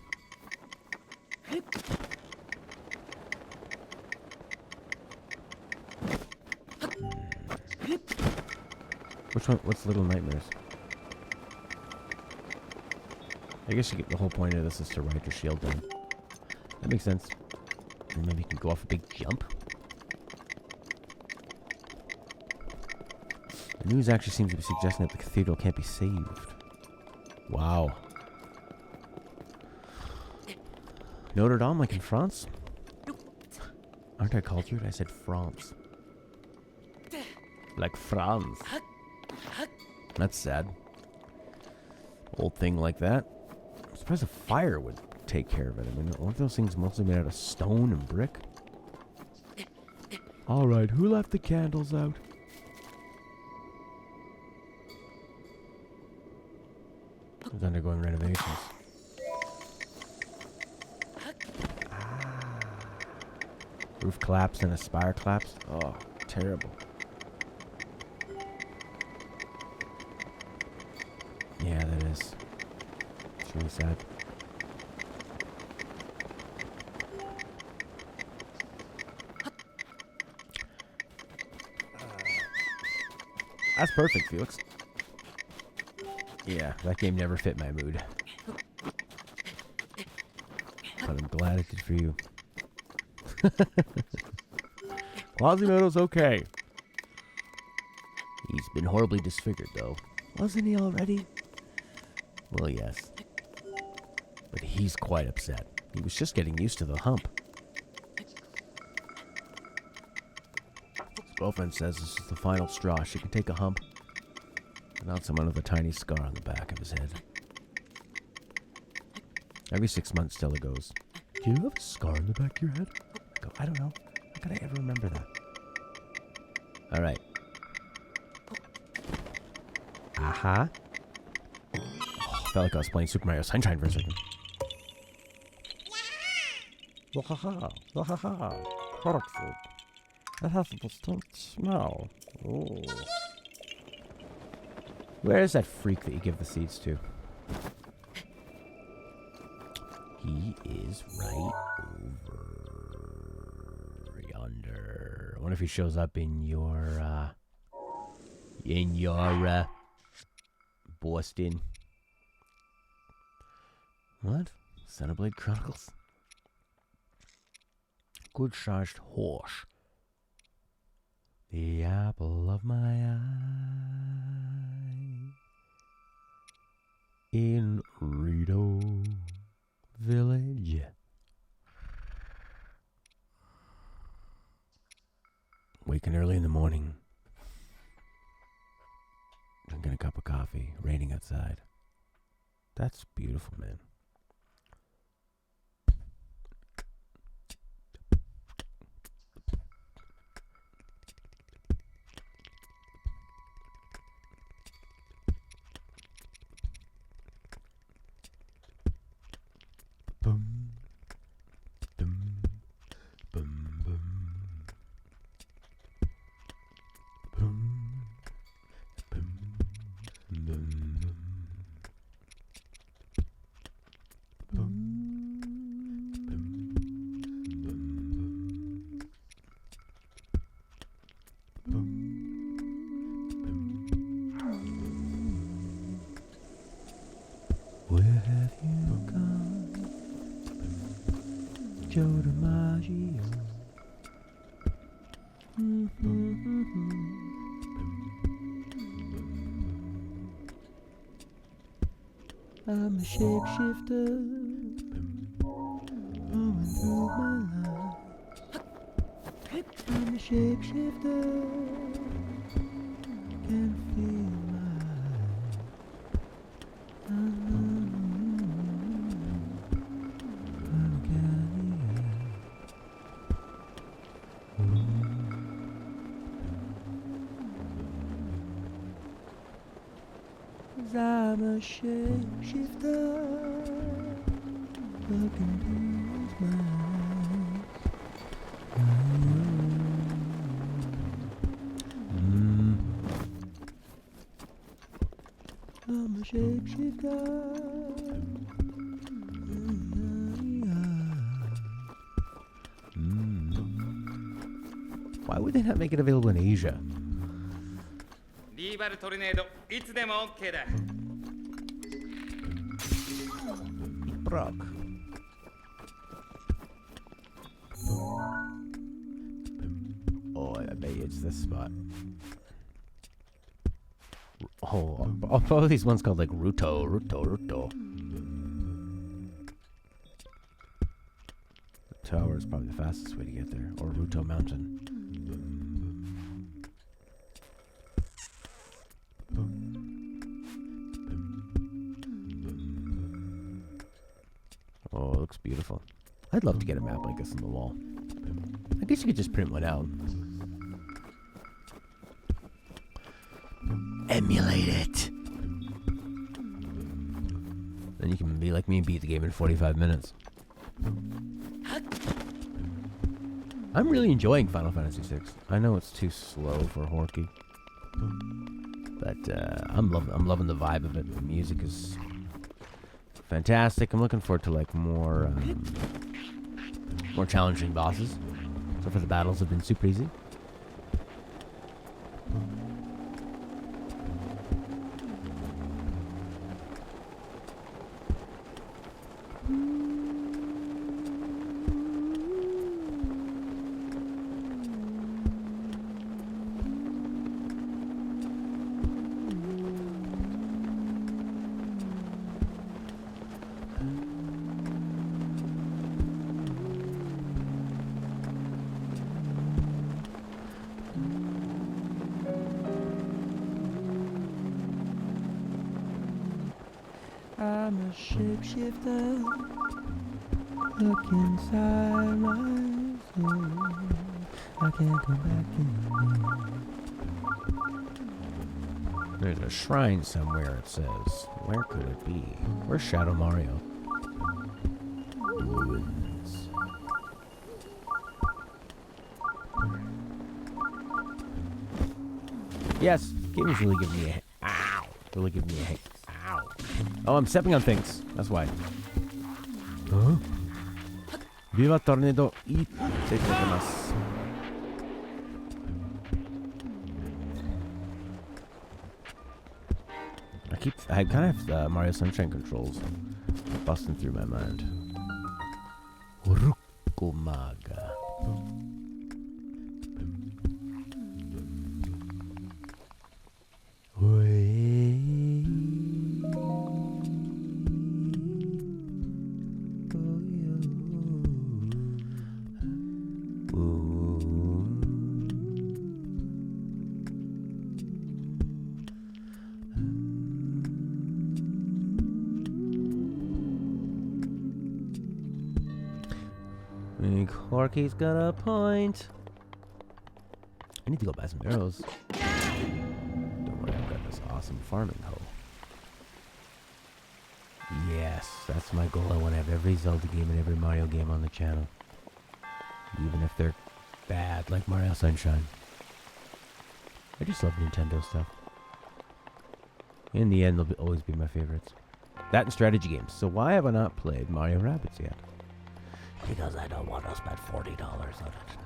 Which one? What's Little Nightmares? I guess you get the whole point of this is to ride your shield down. That makes sense. And maybe you can go off a big jump. The news actually seems to be suggesting that the cathedral can't be saved. Wow. Notre Dame, like in France? Aren't I cultured? I said France. Like France. That's sad. Old thing like that. I'm surprised a fire would take care of it. I mean, aren't those things mostly made out of stone and brick? Alright, who left the candles out? It's undergoing renovations. Ah. Roof collapsed and a spire collapsed? Oh, terrible. Yeah, that is. It's really sad. That's perfect, Felix. Yeah, that game never fit my mood. But I'm glad it did for you. Quasimodo's okay. He's been horribly disfigured, though. Wasn't he already? Well, yes. But he's quite upset. He was just getting used to the hump. His girlfriend says this is the final straw. She can take a hump. Announce him with a tiny scar on the back of his head. Every 6 months, Stella goes, "Do you have a scar on the back of your head?" I go, "I don't know. How could I ever remember that?" All right. Aha. Oh, felt like I was playing Super Mario Sunshine for a second. Wahaha. Wahaha. Product food. That has a distinct smell. Ooh. Where is that freak that you give the seeds to? He is right over yonder. I wonder if he shows up in your, Boston. What? Xenoblade Chronicles? Good-sized horse. The apple of my eye. In Rito Village. Waking early in the morning. Drinking a cup of coffee. Raining outside. That's beautiful, man. Boom, boom, boom, boom, boom, boom, boom, boom, where have you gone, Joe DiMaggio? I'm a shapeshifter, going through my life. I'm a shapeshifter, can feel my I'm a shapeshifter. Look into my I'm a shapeshifter. Why would they not make it available in Asia? Brock. Oh, I bet you it's this spot. Oh, probably these ones called like Ruto. The tower is probably the fastest way to get there, or Ruto Mountain. Oh, it looks beautiful. I'd love to get a map like this on the wall. I guess you could just print one out. Emulate it. Then you can be like me and beat the game in 45 minutes. I'm really enjoying Final Fantasy VI. I know it's too slow for Horky, but I'm loving the vibe of it. The music is fantastic. I'm looking forward to like more challenging bosses. So far the battles have been super easy. I'm a shapeshifter. Look inside my soul. I can't go back anymore. There's a shrine somewhere, it says. Where could it be? Where's Shadow Mario? Ruins. Yes, game is really giving me a ow. Really giving me a hit. Ow. Oh, I'm stepping on things. That's why. Huh? Viva tornado ittekimasu. I kind of have Mario Sunshine controls busting through my mind. Urukumaga. Corky's got a point. I need to go buy some arrows. Don't worry, I've got this awesome farming hoe. Yes, that's my goal. I want to have every Zelda game and every Mario game on the channel. Even if they're bad, like Mario Sunshine. I just love Nintendo stuff. In the end, they'll always be my favorites. That and strategy games. So why have I not played Mario Rabbids yet? Because I don't want to spend $40 on it.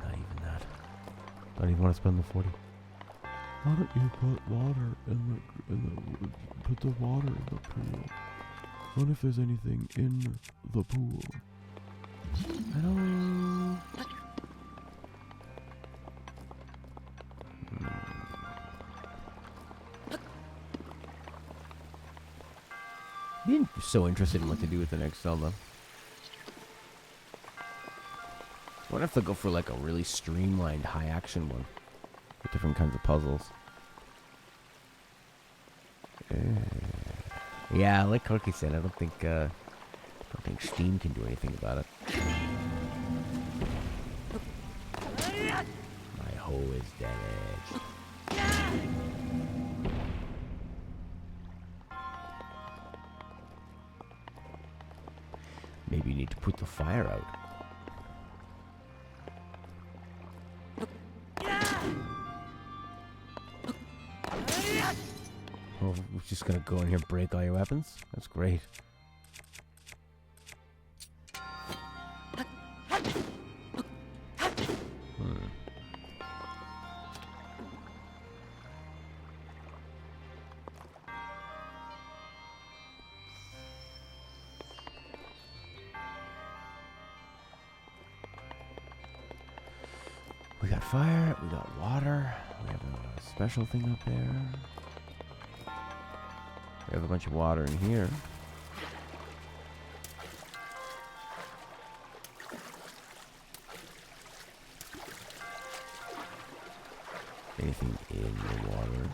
Not even that. Don't even want to spend the 40. Why don't you put water put the water in the pool? What if there's anything in the pool? I don't. Being so interested in what to do with the next Zelda. I wonder if they'll go for like a really streamlined high action one with different kinds of puzzles. Yeah, like Cookie said, I don't think Steam can do anything about it. My hoe is damaged. you need to put the fire out. Oh, we're just gonna go in here and break all your weapons? That's great. We got fire, we got water, we have a special thing up there. We have a bunch of water in here. Anything in the water?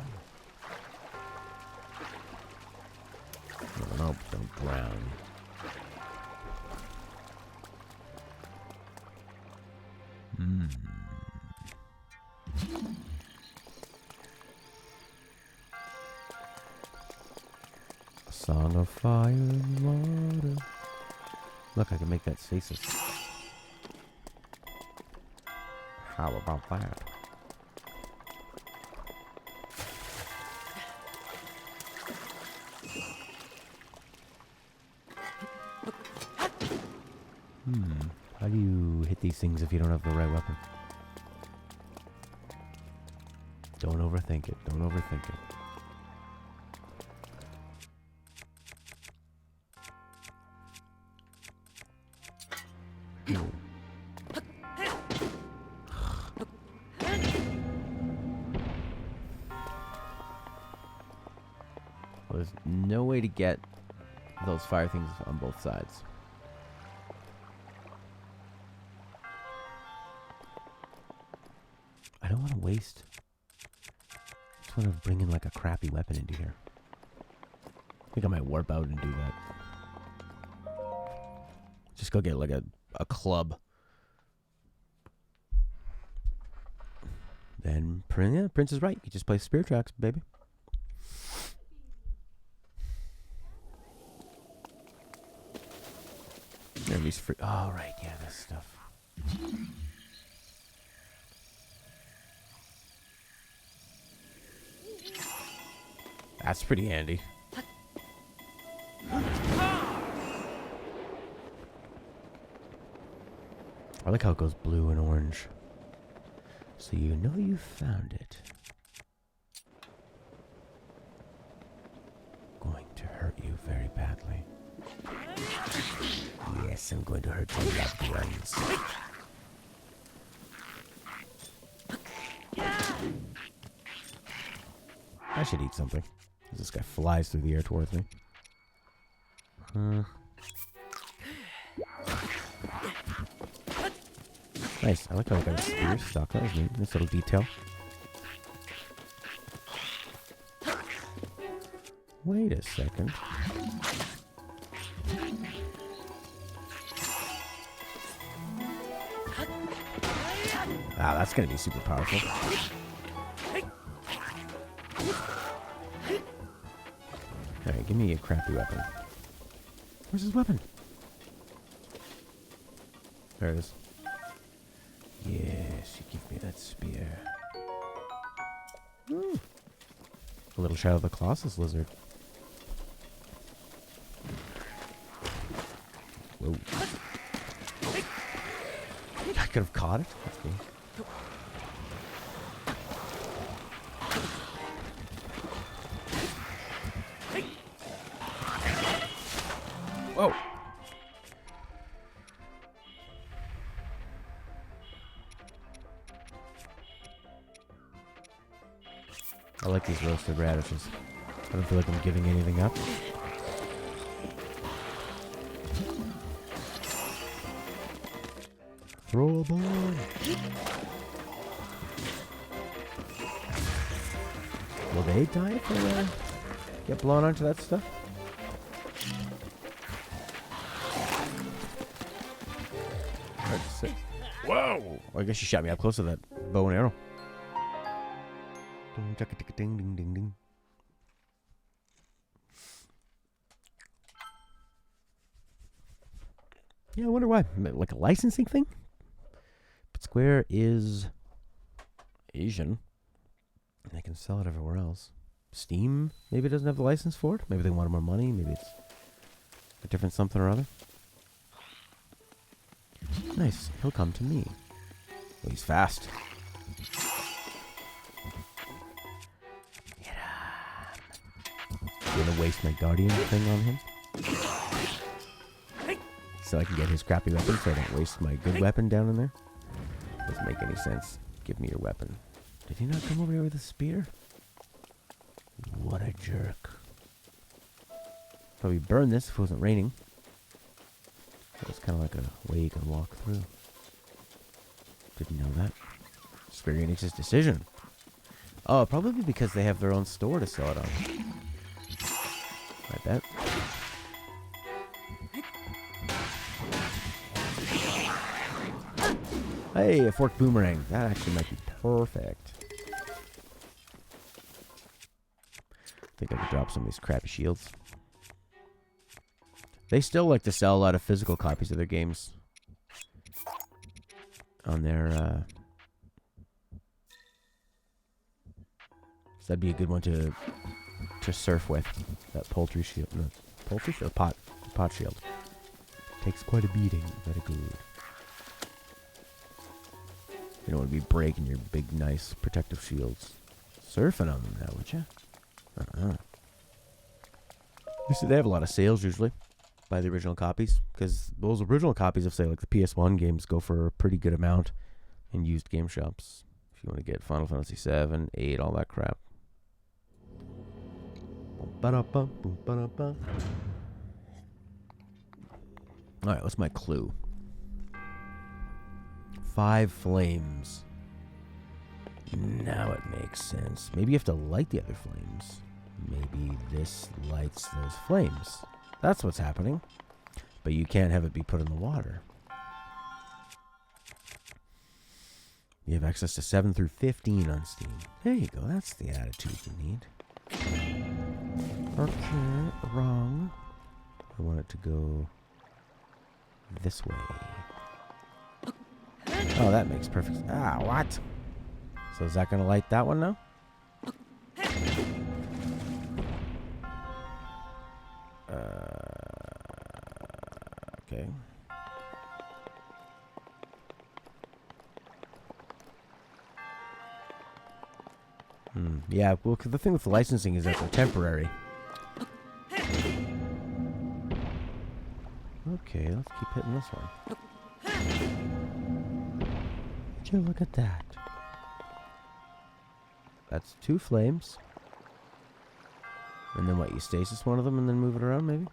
No, don't drown. A song of fire and water. Look, I can make that stasis. How about that? How do you hit these things if you don't have the right weapon? Don't overthink it. Don't overthink it. Well, there's no way to get those fire things on both sides. I don't want to waste. I just want to bring in like a crappy weapon into here. I think I might warp out and do that. Just go get like a club. Then Prince is right. You just play Spear Tracks, baby. Enemies free. Oh, right. Yeah, this stuff. That's pretty handy. I like how it goes blue and orange. So you know you found it. Going to hurt you very badly. Yes, I'm going to hurt your loved ones. I should eat something. This guy flies through the air towards me. Nice. I like how I got a spear stock. That was neat. Nice little detail. Wait a second. Ah, that's gonna be super powerful. Alright, give me a crappy weapon. Where's his weapon? There it is. Yes, you give me that spear. A little Shadow of the Colossus lizard. Whoa. I could have caught it. That's cool. Whoa. I like these roasted radishes. I don't feel like I'm giving anything up. Throw a bomb. Will they die if they get blown onto that stuff? Hard to say. Whoa! Well, I guess you shot me up close to that bow and arrow. Ding, ding, ding, ding. Yeah, I wonder why. Like a licensing thing? But Square is Asian. And they can sell it everywhere else. Steam maybe doesn't have the license for it. Maybe they want more money. Maybe it's a different something or other. Nice. He'll come to me. Oh, he's fast. I'm gonna waste my guardian thing on him. So I can get his crappy weapon so I don't waste my good weapon down in there. Doesn't make any sense. Give me your weapon. Did he not come over here with a spear? What a jerk. Probably burn this if it wasn't raining. It's kind of like a way you can walk through. Didn't know that. Square Enix's decision. Oh, probably because they have their own store to sell it on. I bet. Hey, a forked boomerang. That actually might be perfect. I think I could drop some of these crappy shields. They still like to sell a lot of physical copies of their games on their, so that'd be a good one to surf with. That poultry shield. No, poultry shield? Pot shield. Takes quite a beating. Very good. You don't want to be breaking your big, nice protective shields. Surfing on them now, would you? They have a lot of sales usually. Buy the original copies, because those original copies of, say, like the PS1 games go for a pretty good amount in used game shops. If you want to get Final Fantasy 7, 8, all that crap. Alright, what's my clue? 5 flames. Now it makes sense. Maybe you have to light the other flames. Maybe this lights those flames. That's what's happening. But you can't have it be put in the water. You have access to 7 through 15 on Steam. There you go. That's the attitude you need. Okay, wrong. I want it to go this way. Oh, that makes perfect sense. Ah, what? So is that going to light that one now? Okay. Yeah, well, 'cause the thing with the licensing is that they're temporary. Okay, let's keep hitting this one. Would you look at that? That's 2 flames. And then what, you stasis one of them and then move it around, maybe?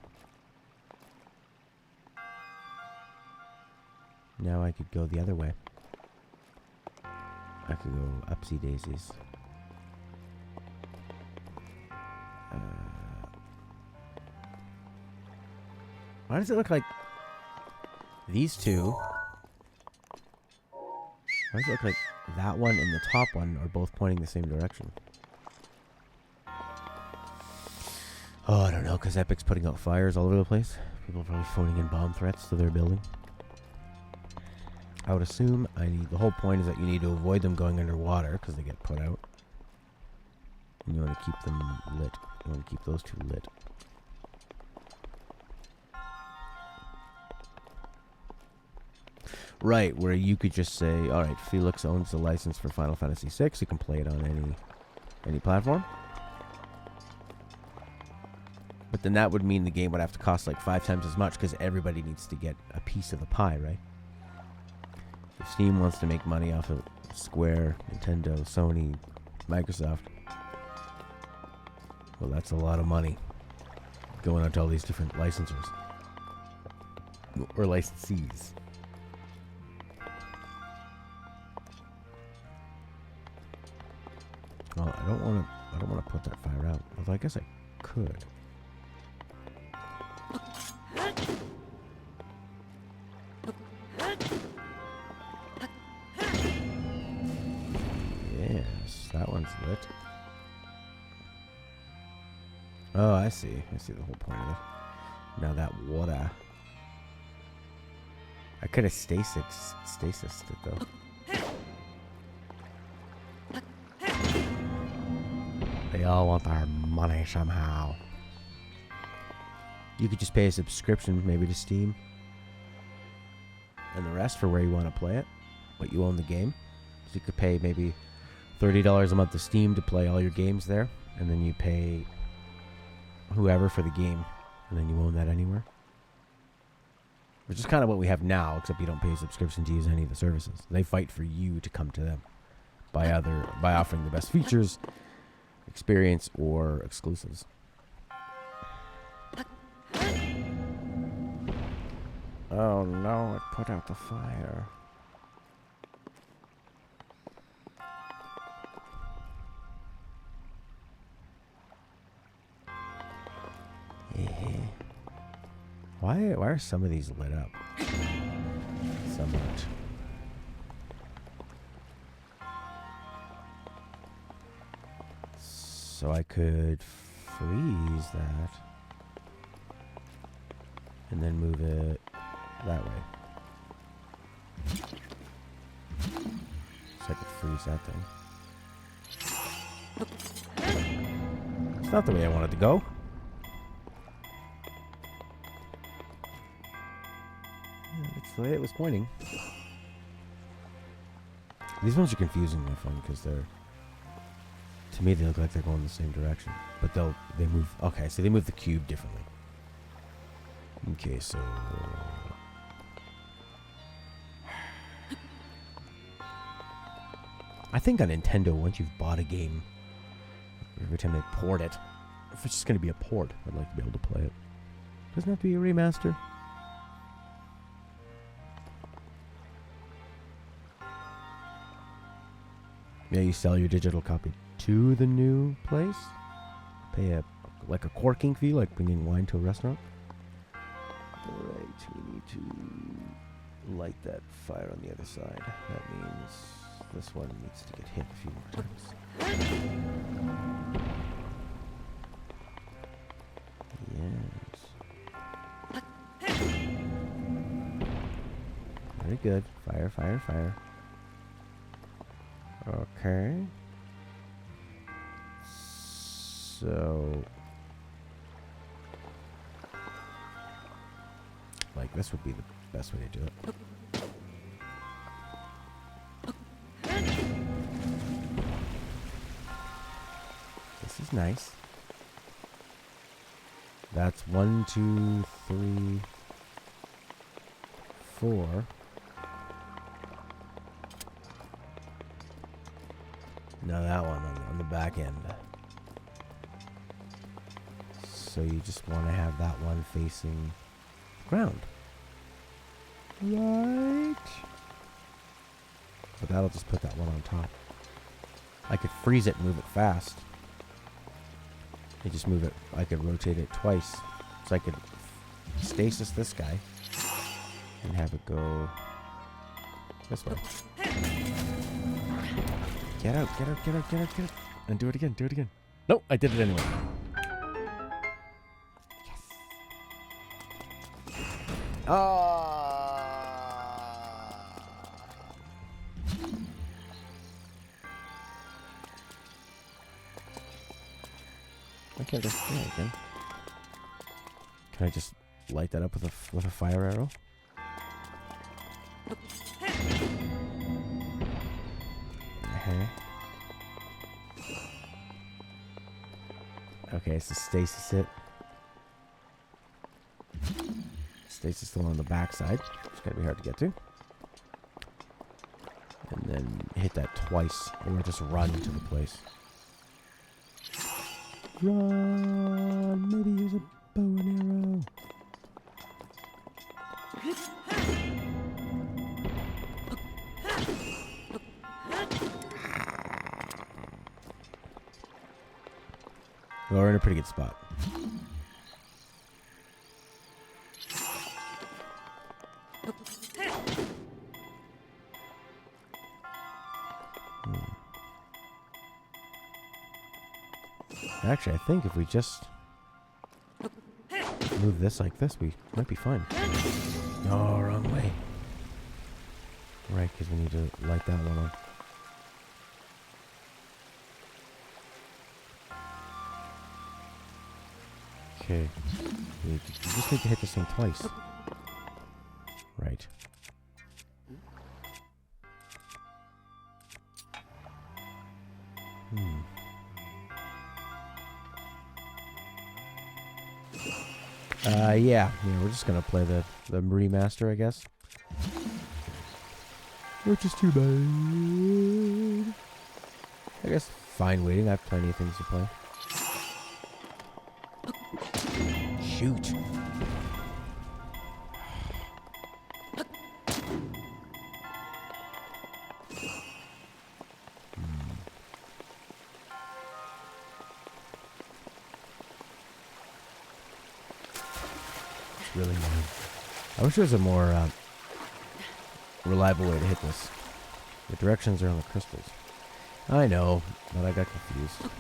Now I could go the other way. I could go upsy daisies. Why does it look like these two? Why does it look like that one and the top one are both pointing the same direction? Oh, I don't know, because Epic's putting out fires all over the place. People are probably phoning in bomb threats to their building. I would assume the whole point is that you need to avoid them going underwater because they get put out. And you want to keep them lit. You want to keep those two lit. Right, where you could just say, alright, Felix owns the license for Final Fantasy VI. You can play it on any platform. But then that would mean the game would have to cost like 5 times as much because everybody needs to get a piece of the pie, right? If Steam wants to make money off of Square, Nintendo, Sony, Microsoft, well, that's a lot of money going out to all these different licensors. Or licensees. Well, I don't want to put that fire out. Although I guess I could. Yes, that one's lit. Oh, I see. I see the whole point of it. Now that water. I could have stasis it though. They all want their money somehow. You could just pay a subscription, maybe to Steam, and the rest for where you want to play it, but you own the game. So you could pay maybe $30 a month to Steam to play all your games there, and then you pay whoever for the game, and then you own that anywhere. Which is kind of what we have now, except you don't pay a subscription to use any of the services. They fight for you to come to them by offering the best features, experience, or exclusives. Oh no, it put out the fire. Why are some of these lit up so much? So I could freeze that and then move it that way. So I could freeze that thing. It's not the way I wanted to go. That's the way it was pointing. These ones are confusing, my friend, because they're, to me, they look like they're going the same direction, but they move. Okay, so they move the cube differently. Okay, so I think on Nintendo, once you've bought a game, every time they port it, if it's just going to be a port, I'd like to be able to play it. Doesn't have to be a remaster. Yeah, you sell your digital copy to the new place. Pay a corking fee, like bringing wine to a restaurant. Alright, we need to light that fire on the other side. That means this one needs to get hit a few more times. Yes. Very good. Fire, fire, fire. Okay. So, like, this would be the best way to do it. This is nice. That's 1, 2, 3, 4. Now that one on the back end. So you just want to have that one facing ground. Right. So that'll just put that one on top. I could freeze it and move it fast. I just move it. I could rotate it twice. So I could stasis this guy and have it go this way. Get out, get out, get out, get out, get out. And do it again, do it again. Nope, I did it anyway. Yes. Why can't I just do it again? Can I just light that up with a fire arrow? Okay, so stasis it. Stasis the one on the back side. It's gonna be hard to get to. And then hit that twice, or just run to the place. Run! Maybe use a bow and arrow. Well, we're in a pretty good spot. Actually, I think if we just move this like this, we might be fine. Oh, wrong way. Right, because we need to light that one on. Okay. You just need to hit this thing twice. Right. Yeah, we're just gonna play the remaster, I guess. Which is too bad. I guess fine waiting. I have plenty of things to play. Shoot. It's really annoying. I wish there was a more reliable way to hit this. The directions are on the crystals. I know, but I got confused.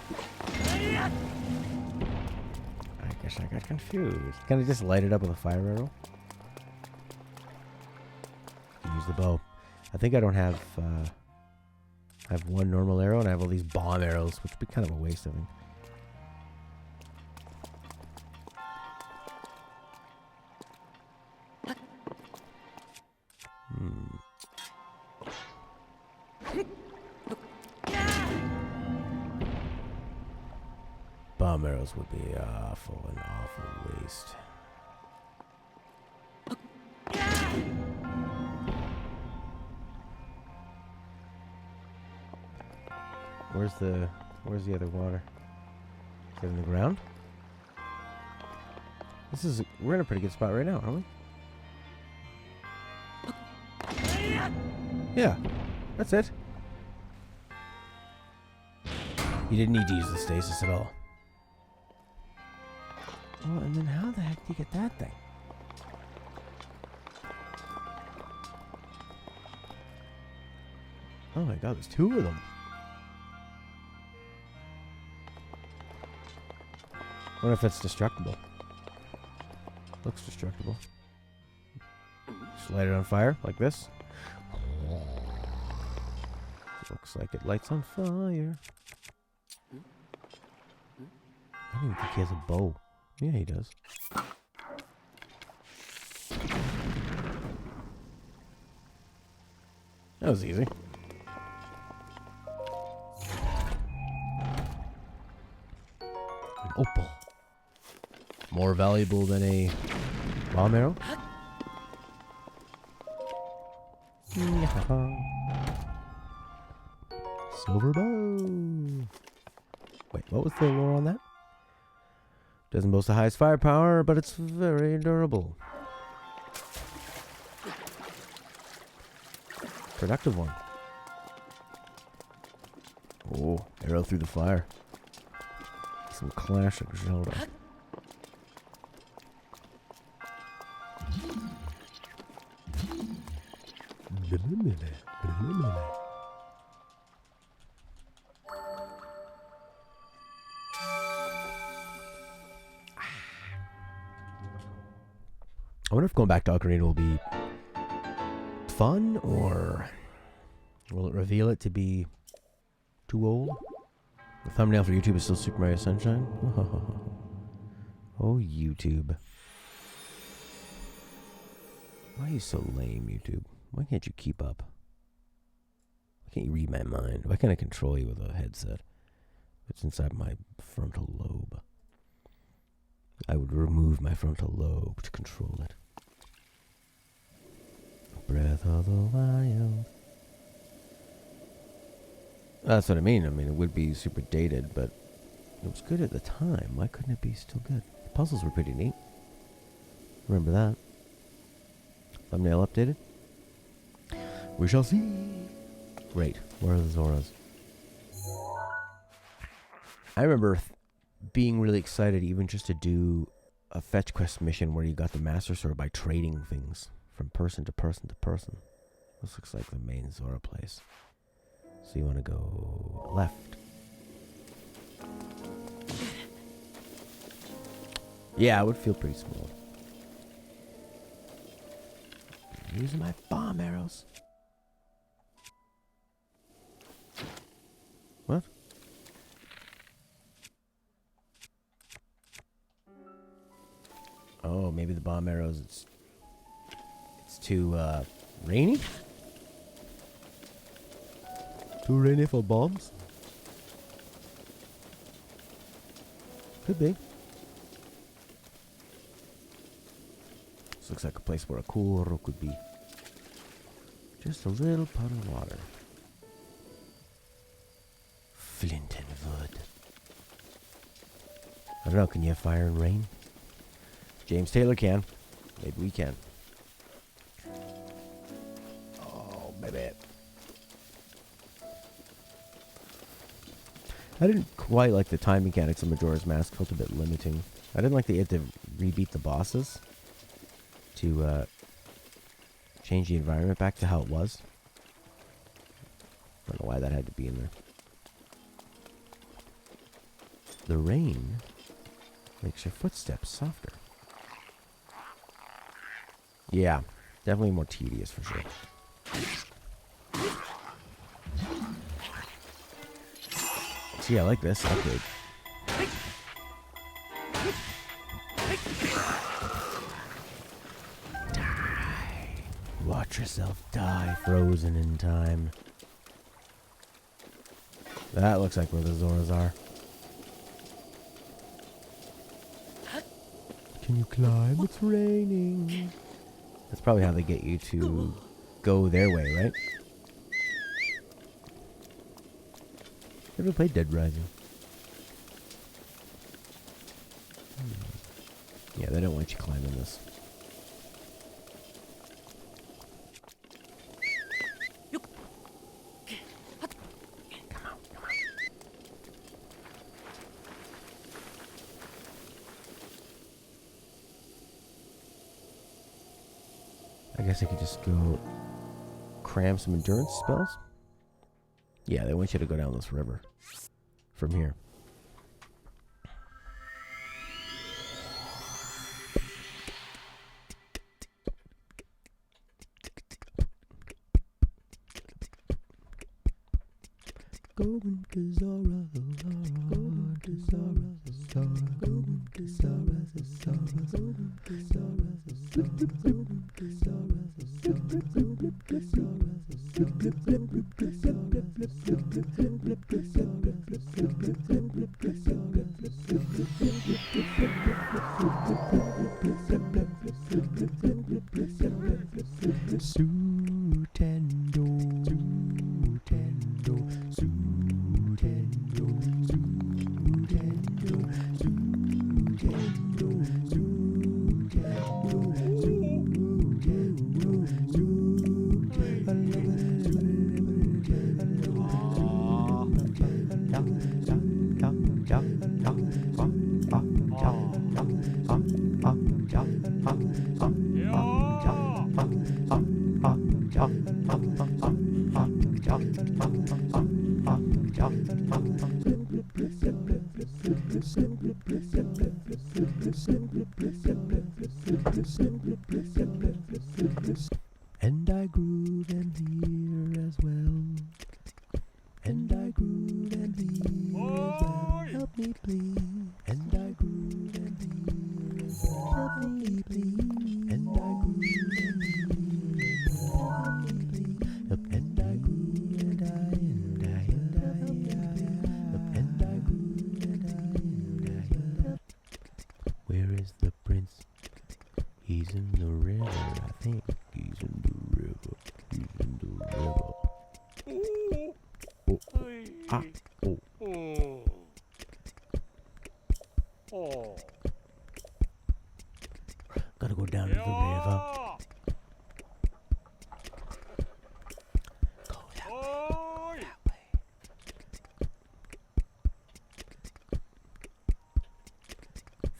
I guess I got confused. Can I just light it up with a fire arrow? Use the bow. I think I don't have... I have one normal arrow and I have all these bomb arrows, which would be kind of a waste, I think. Bomb arrows would be an awful waste. Where's the other water? Is it in the ground? We're in a pretty good spot right now, aren't we? Yeah, that's it. You didn't need to use the stasis at all. Well, and then how the heck do you get that thing? Oh my god, there's two of them. I wonder if that's destructible. Looks destructible. Just light it on fire, like this. Looks like it lights on fire. I don't even think he has a bow. Yeah, he does. That was easy. An opal. More valuable than a bomb arrow? Silver bow. Wait, what was the lore on that? Doesn't boast the highest firepower, but it's very durable. Productive one. Oh, arrow through the fire. Some classic Zelda. I wonder if going back to Ocarina will be fun, or will it reveal it to be too old? The thumbnail for YouTube is still Super Mario Sunshine. Oh, YouTube. Why are you so lame, YouTube? Why can't you keep up? Why can't you read my mind? Why can't I control you with a headset? It's inside my frontal lobe. I would remove my frontal lobe to control it. Breath of the Wild. That's what I mean. I mean, it would be super dated, but it was good at the time. Why couldn't it be still good? The puzzles were pretty neat. Remember that. Thumbnail updated. We shall see. Great. Where are the Zoras? I remember being really excited even just to do a fetch quest mission where you got the Master Sword by trading things from person to person to person. This looks like the main Zora place. So you want to go left. Yeah, it would feel pretty smooth. I'm using my bomb arrows. Oh, maybe the bomb arrows. It's too rainy. Too rainy for bombs. Could be. This looks like a place where a kuro could be. Just a little pot of water. Flint and wood. I don't know, can you have fire and rain? James Taylor can. Maybe we can. Oh, baby. I didn't quite like the time mechanics of Majora's Mask. Felt a bit limiting. I didn't like that you had to rebeat the bosses to change the environment back to how it was. I don't know why that had to be in there. The rain makes your footsteps softer. Yeah, definitely more tedious for sure. See, I like this upgrade. Die. Watch yourself die, frozen in time. That looks like where the Zoras are. Can you climb? It's raining. That's probably how they get you to go their way, right? Ever played Dead Rising? Yeah, they don't want you climbing this. Come on, come on. I guess I could just go cram some endurance spells. Yeah, they want you to go down this river from here. Going to Zora, going to Zora, going to Zora, going to Zora, and I groove and hear as well. And I groove and hear as well. Help me please. And I groove and hear as well. Help me please. And I groove and hear as well. Help me please. And I groove and I groove and I. Where is the prince? He's in the river, I think. He's in the river. He's in the river. Oh. Ah. Oh. Oh. Gotta go down to the river. Go that way. That way.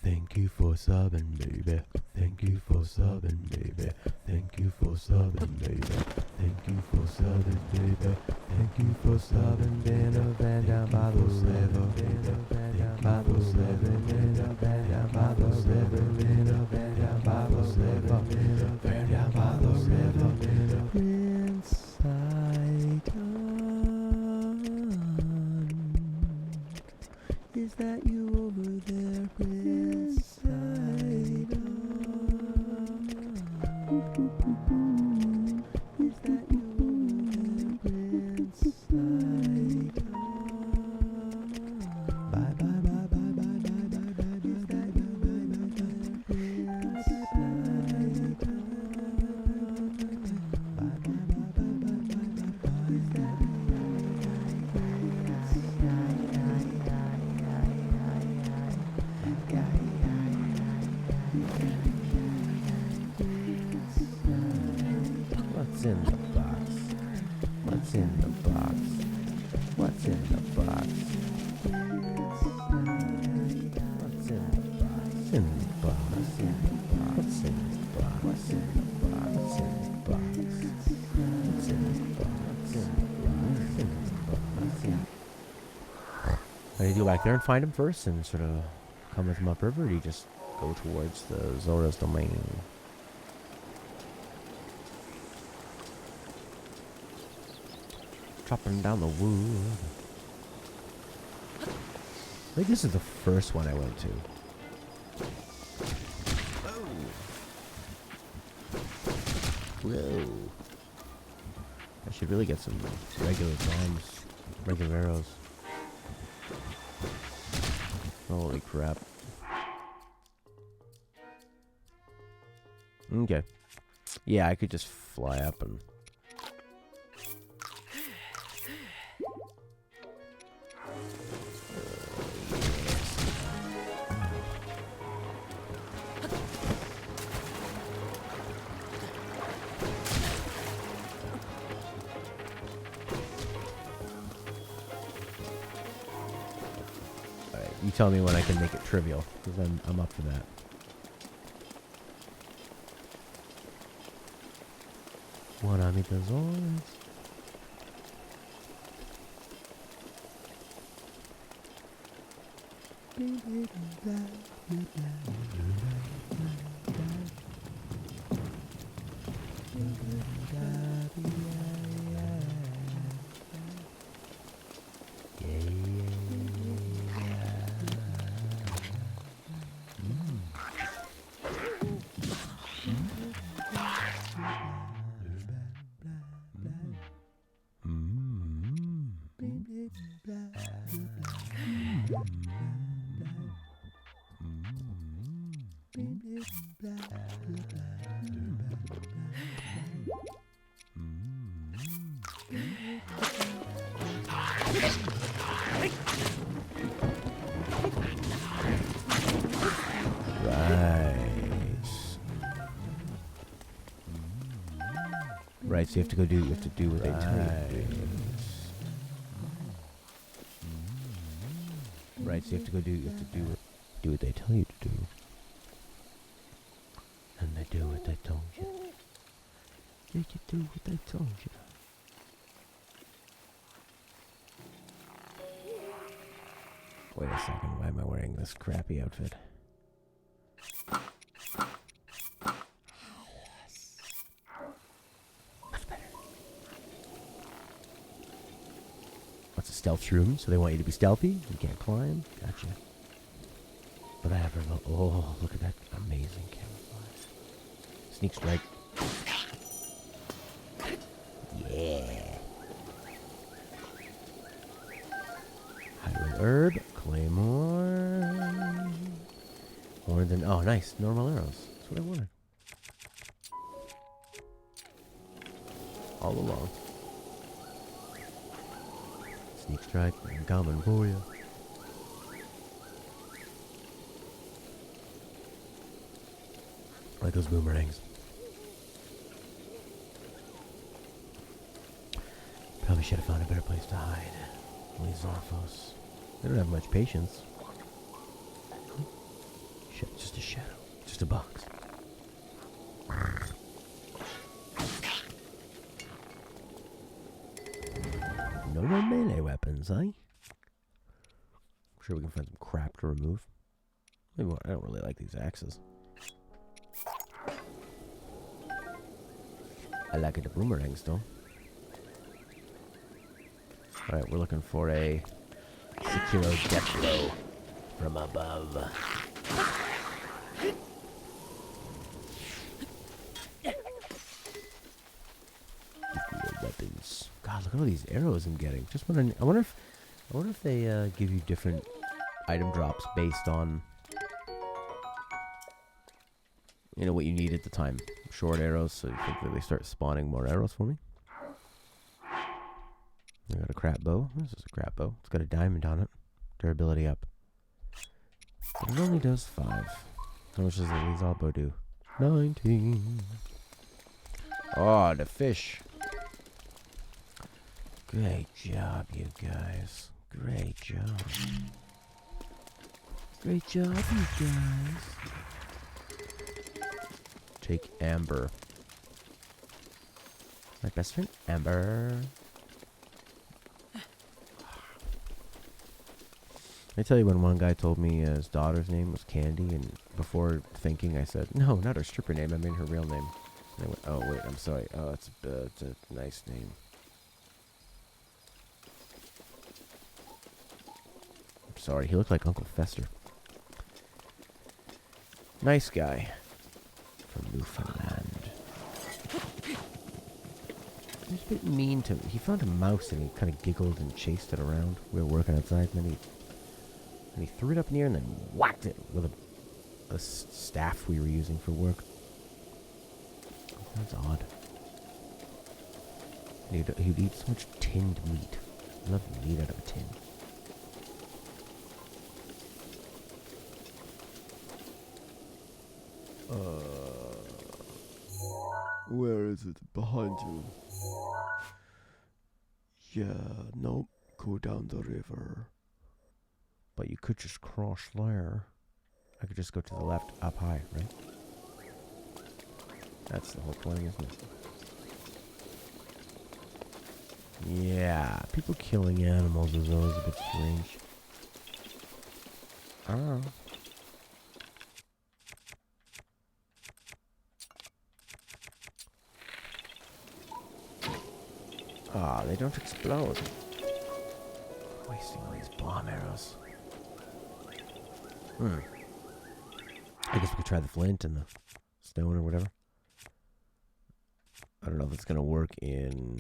Thank you for subbing, baby. Thank you for subbing, baby. Thank you for subbing, baby. Thank you for subbing, baby. Thank you for subbing, been a van down by the river. Been a van down by the river. Been a van down by the river. Been a van down by the river. Been a van down by the river. Prince Sidon, is that you over there, Prince Sidon? in the box? What's in the box? What's in the box? In the box. What's in the box? What's in the box? What's in the box? What's in the box? What's in the box? Do you go back there and find him first and sort of come with him upriver, or do you just go towards the Zora's domain? Chopping down the wood. I think this is the first one I went to. Whoa. I should really get some regular bombs, regular arrows. Holy crap. Okay. Yeah, I could just fly up and... You tell me when I can make it trivial, because I'm up for that. Wanna meet the Zoras? Right, so you have to do what they tell you to do. Right, so you have to do what they tell you to do. And they do what they told you. Did you do what they told you? Wait a second, why am I wearing this crappy outfit? What's a stealth room? So they want you to be stealthy? You can't climb? Gotcha. But I have remote. Oh, look at that amazing camouflage. Sneak strike. Yeah. Hyrule herb. Claymore. Horns and... Oh, nice. Normal arrows. That's what I wanted. All along. Sneak strike. I'm coming for you. I like those boomerangs. Probably should have found a better place to hide. These Zorphos. They don't have much patience. Shit, it's just a shadow. Just a box. No more melee weapons, eh? I'm sure we can find some crap to remove. Maybe I don't really like these axes. I like the boomerangs though. Alright, we're looking for a Sekiro death blow from above. Weapons. God, look at all these arrows I'm getting. Just wondering. I wonder if they give you different item drops based on, you know, what you need at the time. Short arrows, so you think that they start spawning more arrows for me? I got a crap bow. This is a crap bow. It's got a diamond on it. Durability up. But it only does 5. How much does the Lethal bow do? 19. Oh, the fish. Great job, you guys. Great job. Great job, you guys. Take Amber. My best friend, Amber. I tell you when one guy told me his daughter's name was Candy, and before thinking I said, no, not her stripper name, I mean her real name. And I went, oh wait, I'm sorry. Oh, it's a nice name. I'm sorry, he looked like Uncle Fester. Nice guy. From Newfoundland. He was a bit mean to me. He found a mouse and he kind of giggled and chased it around. We were working outside, and then he threw it up in the air and then whacked it with a staff we were using for work. That's odd. He'd eat so much tinned meat. I love meat out of a tin. Where is it? Behind you. Yeah, nope. Go down the river. But you could just cross there. I could just go to the left, up high, right? That's the whole point, isn't it? Yeah, people killing animals is always a bit strange. I don't know. Ah, they don't explode. Wasting all these bomb arrows. I guess we could try the flint and the stone or whatever. I don't know if it's going to work in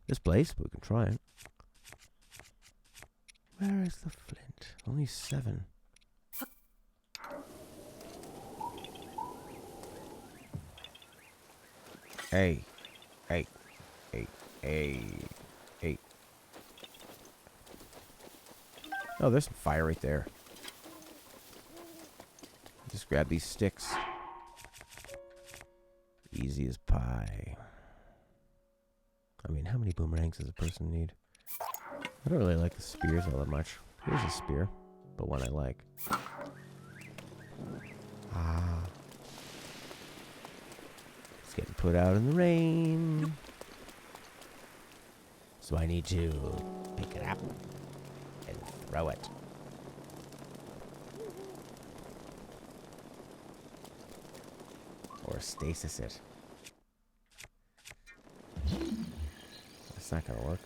this place, but we can try it. Where is the flint? Only 7. Hey. Hey. Hey. Hey. Hey. Oh, there's some fire right there. Just grab these sticks. Easy as pie. I mean, how many boomerangs does a person need? I don't really like the spears all that much. Here's a spear, but one I like. Ah. It's getting put out in the rain. So I need to pick it up and throw it. Or stasis it. That's not gonna work.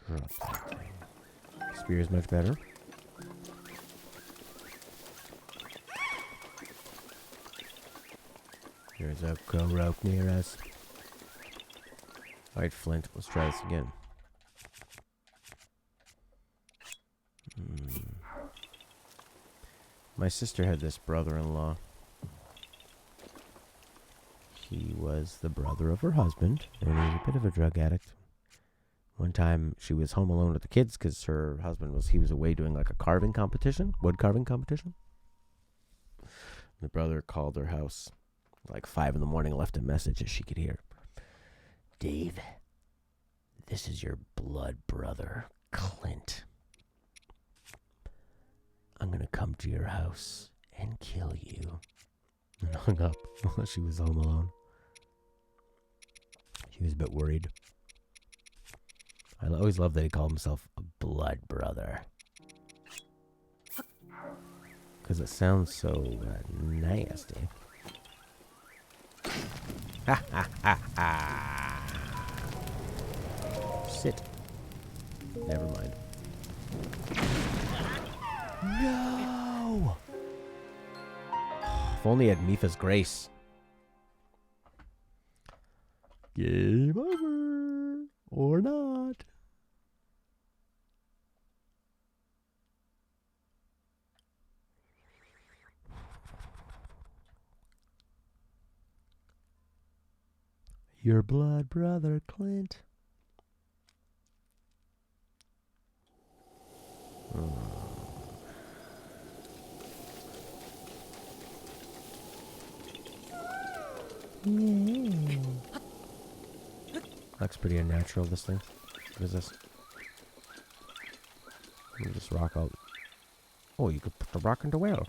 Drop that thing. Spear is much better. There's a rope near us. Alright, Flint, let's try this again. My sister had this brother-in-law. He was the brother of her husband, and he was a bit of a drug addict. One time, she was home alone with the kids because her husband was away doing like a carving competition, wood carving competition. The brother called her house like 5 a.m, left a message as she could hear. Dave, this is your blood brother, Clint. I'm gonna come to your house and kill you. And hung up while she was home alone. She was a bit worried. I always loved that he called himself a blood brother. Because it sounds so nasty. Ha ha ha ha! Sit. Never mind. No! If only I had Mipha's grace. Game over. Or not. Your blood brother, Clint. Looks pretty unnatural, this thing. What is this? Move this rock out. Oh, you could put the rock into where?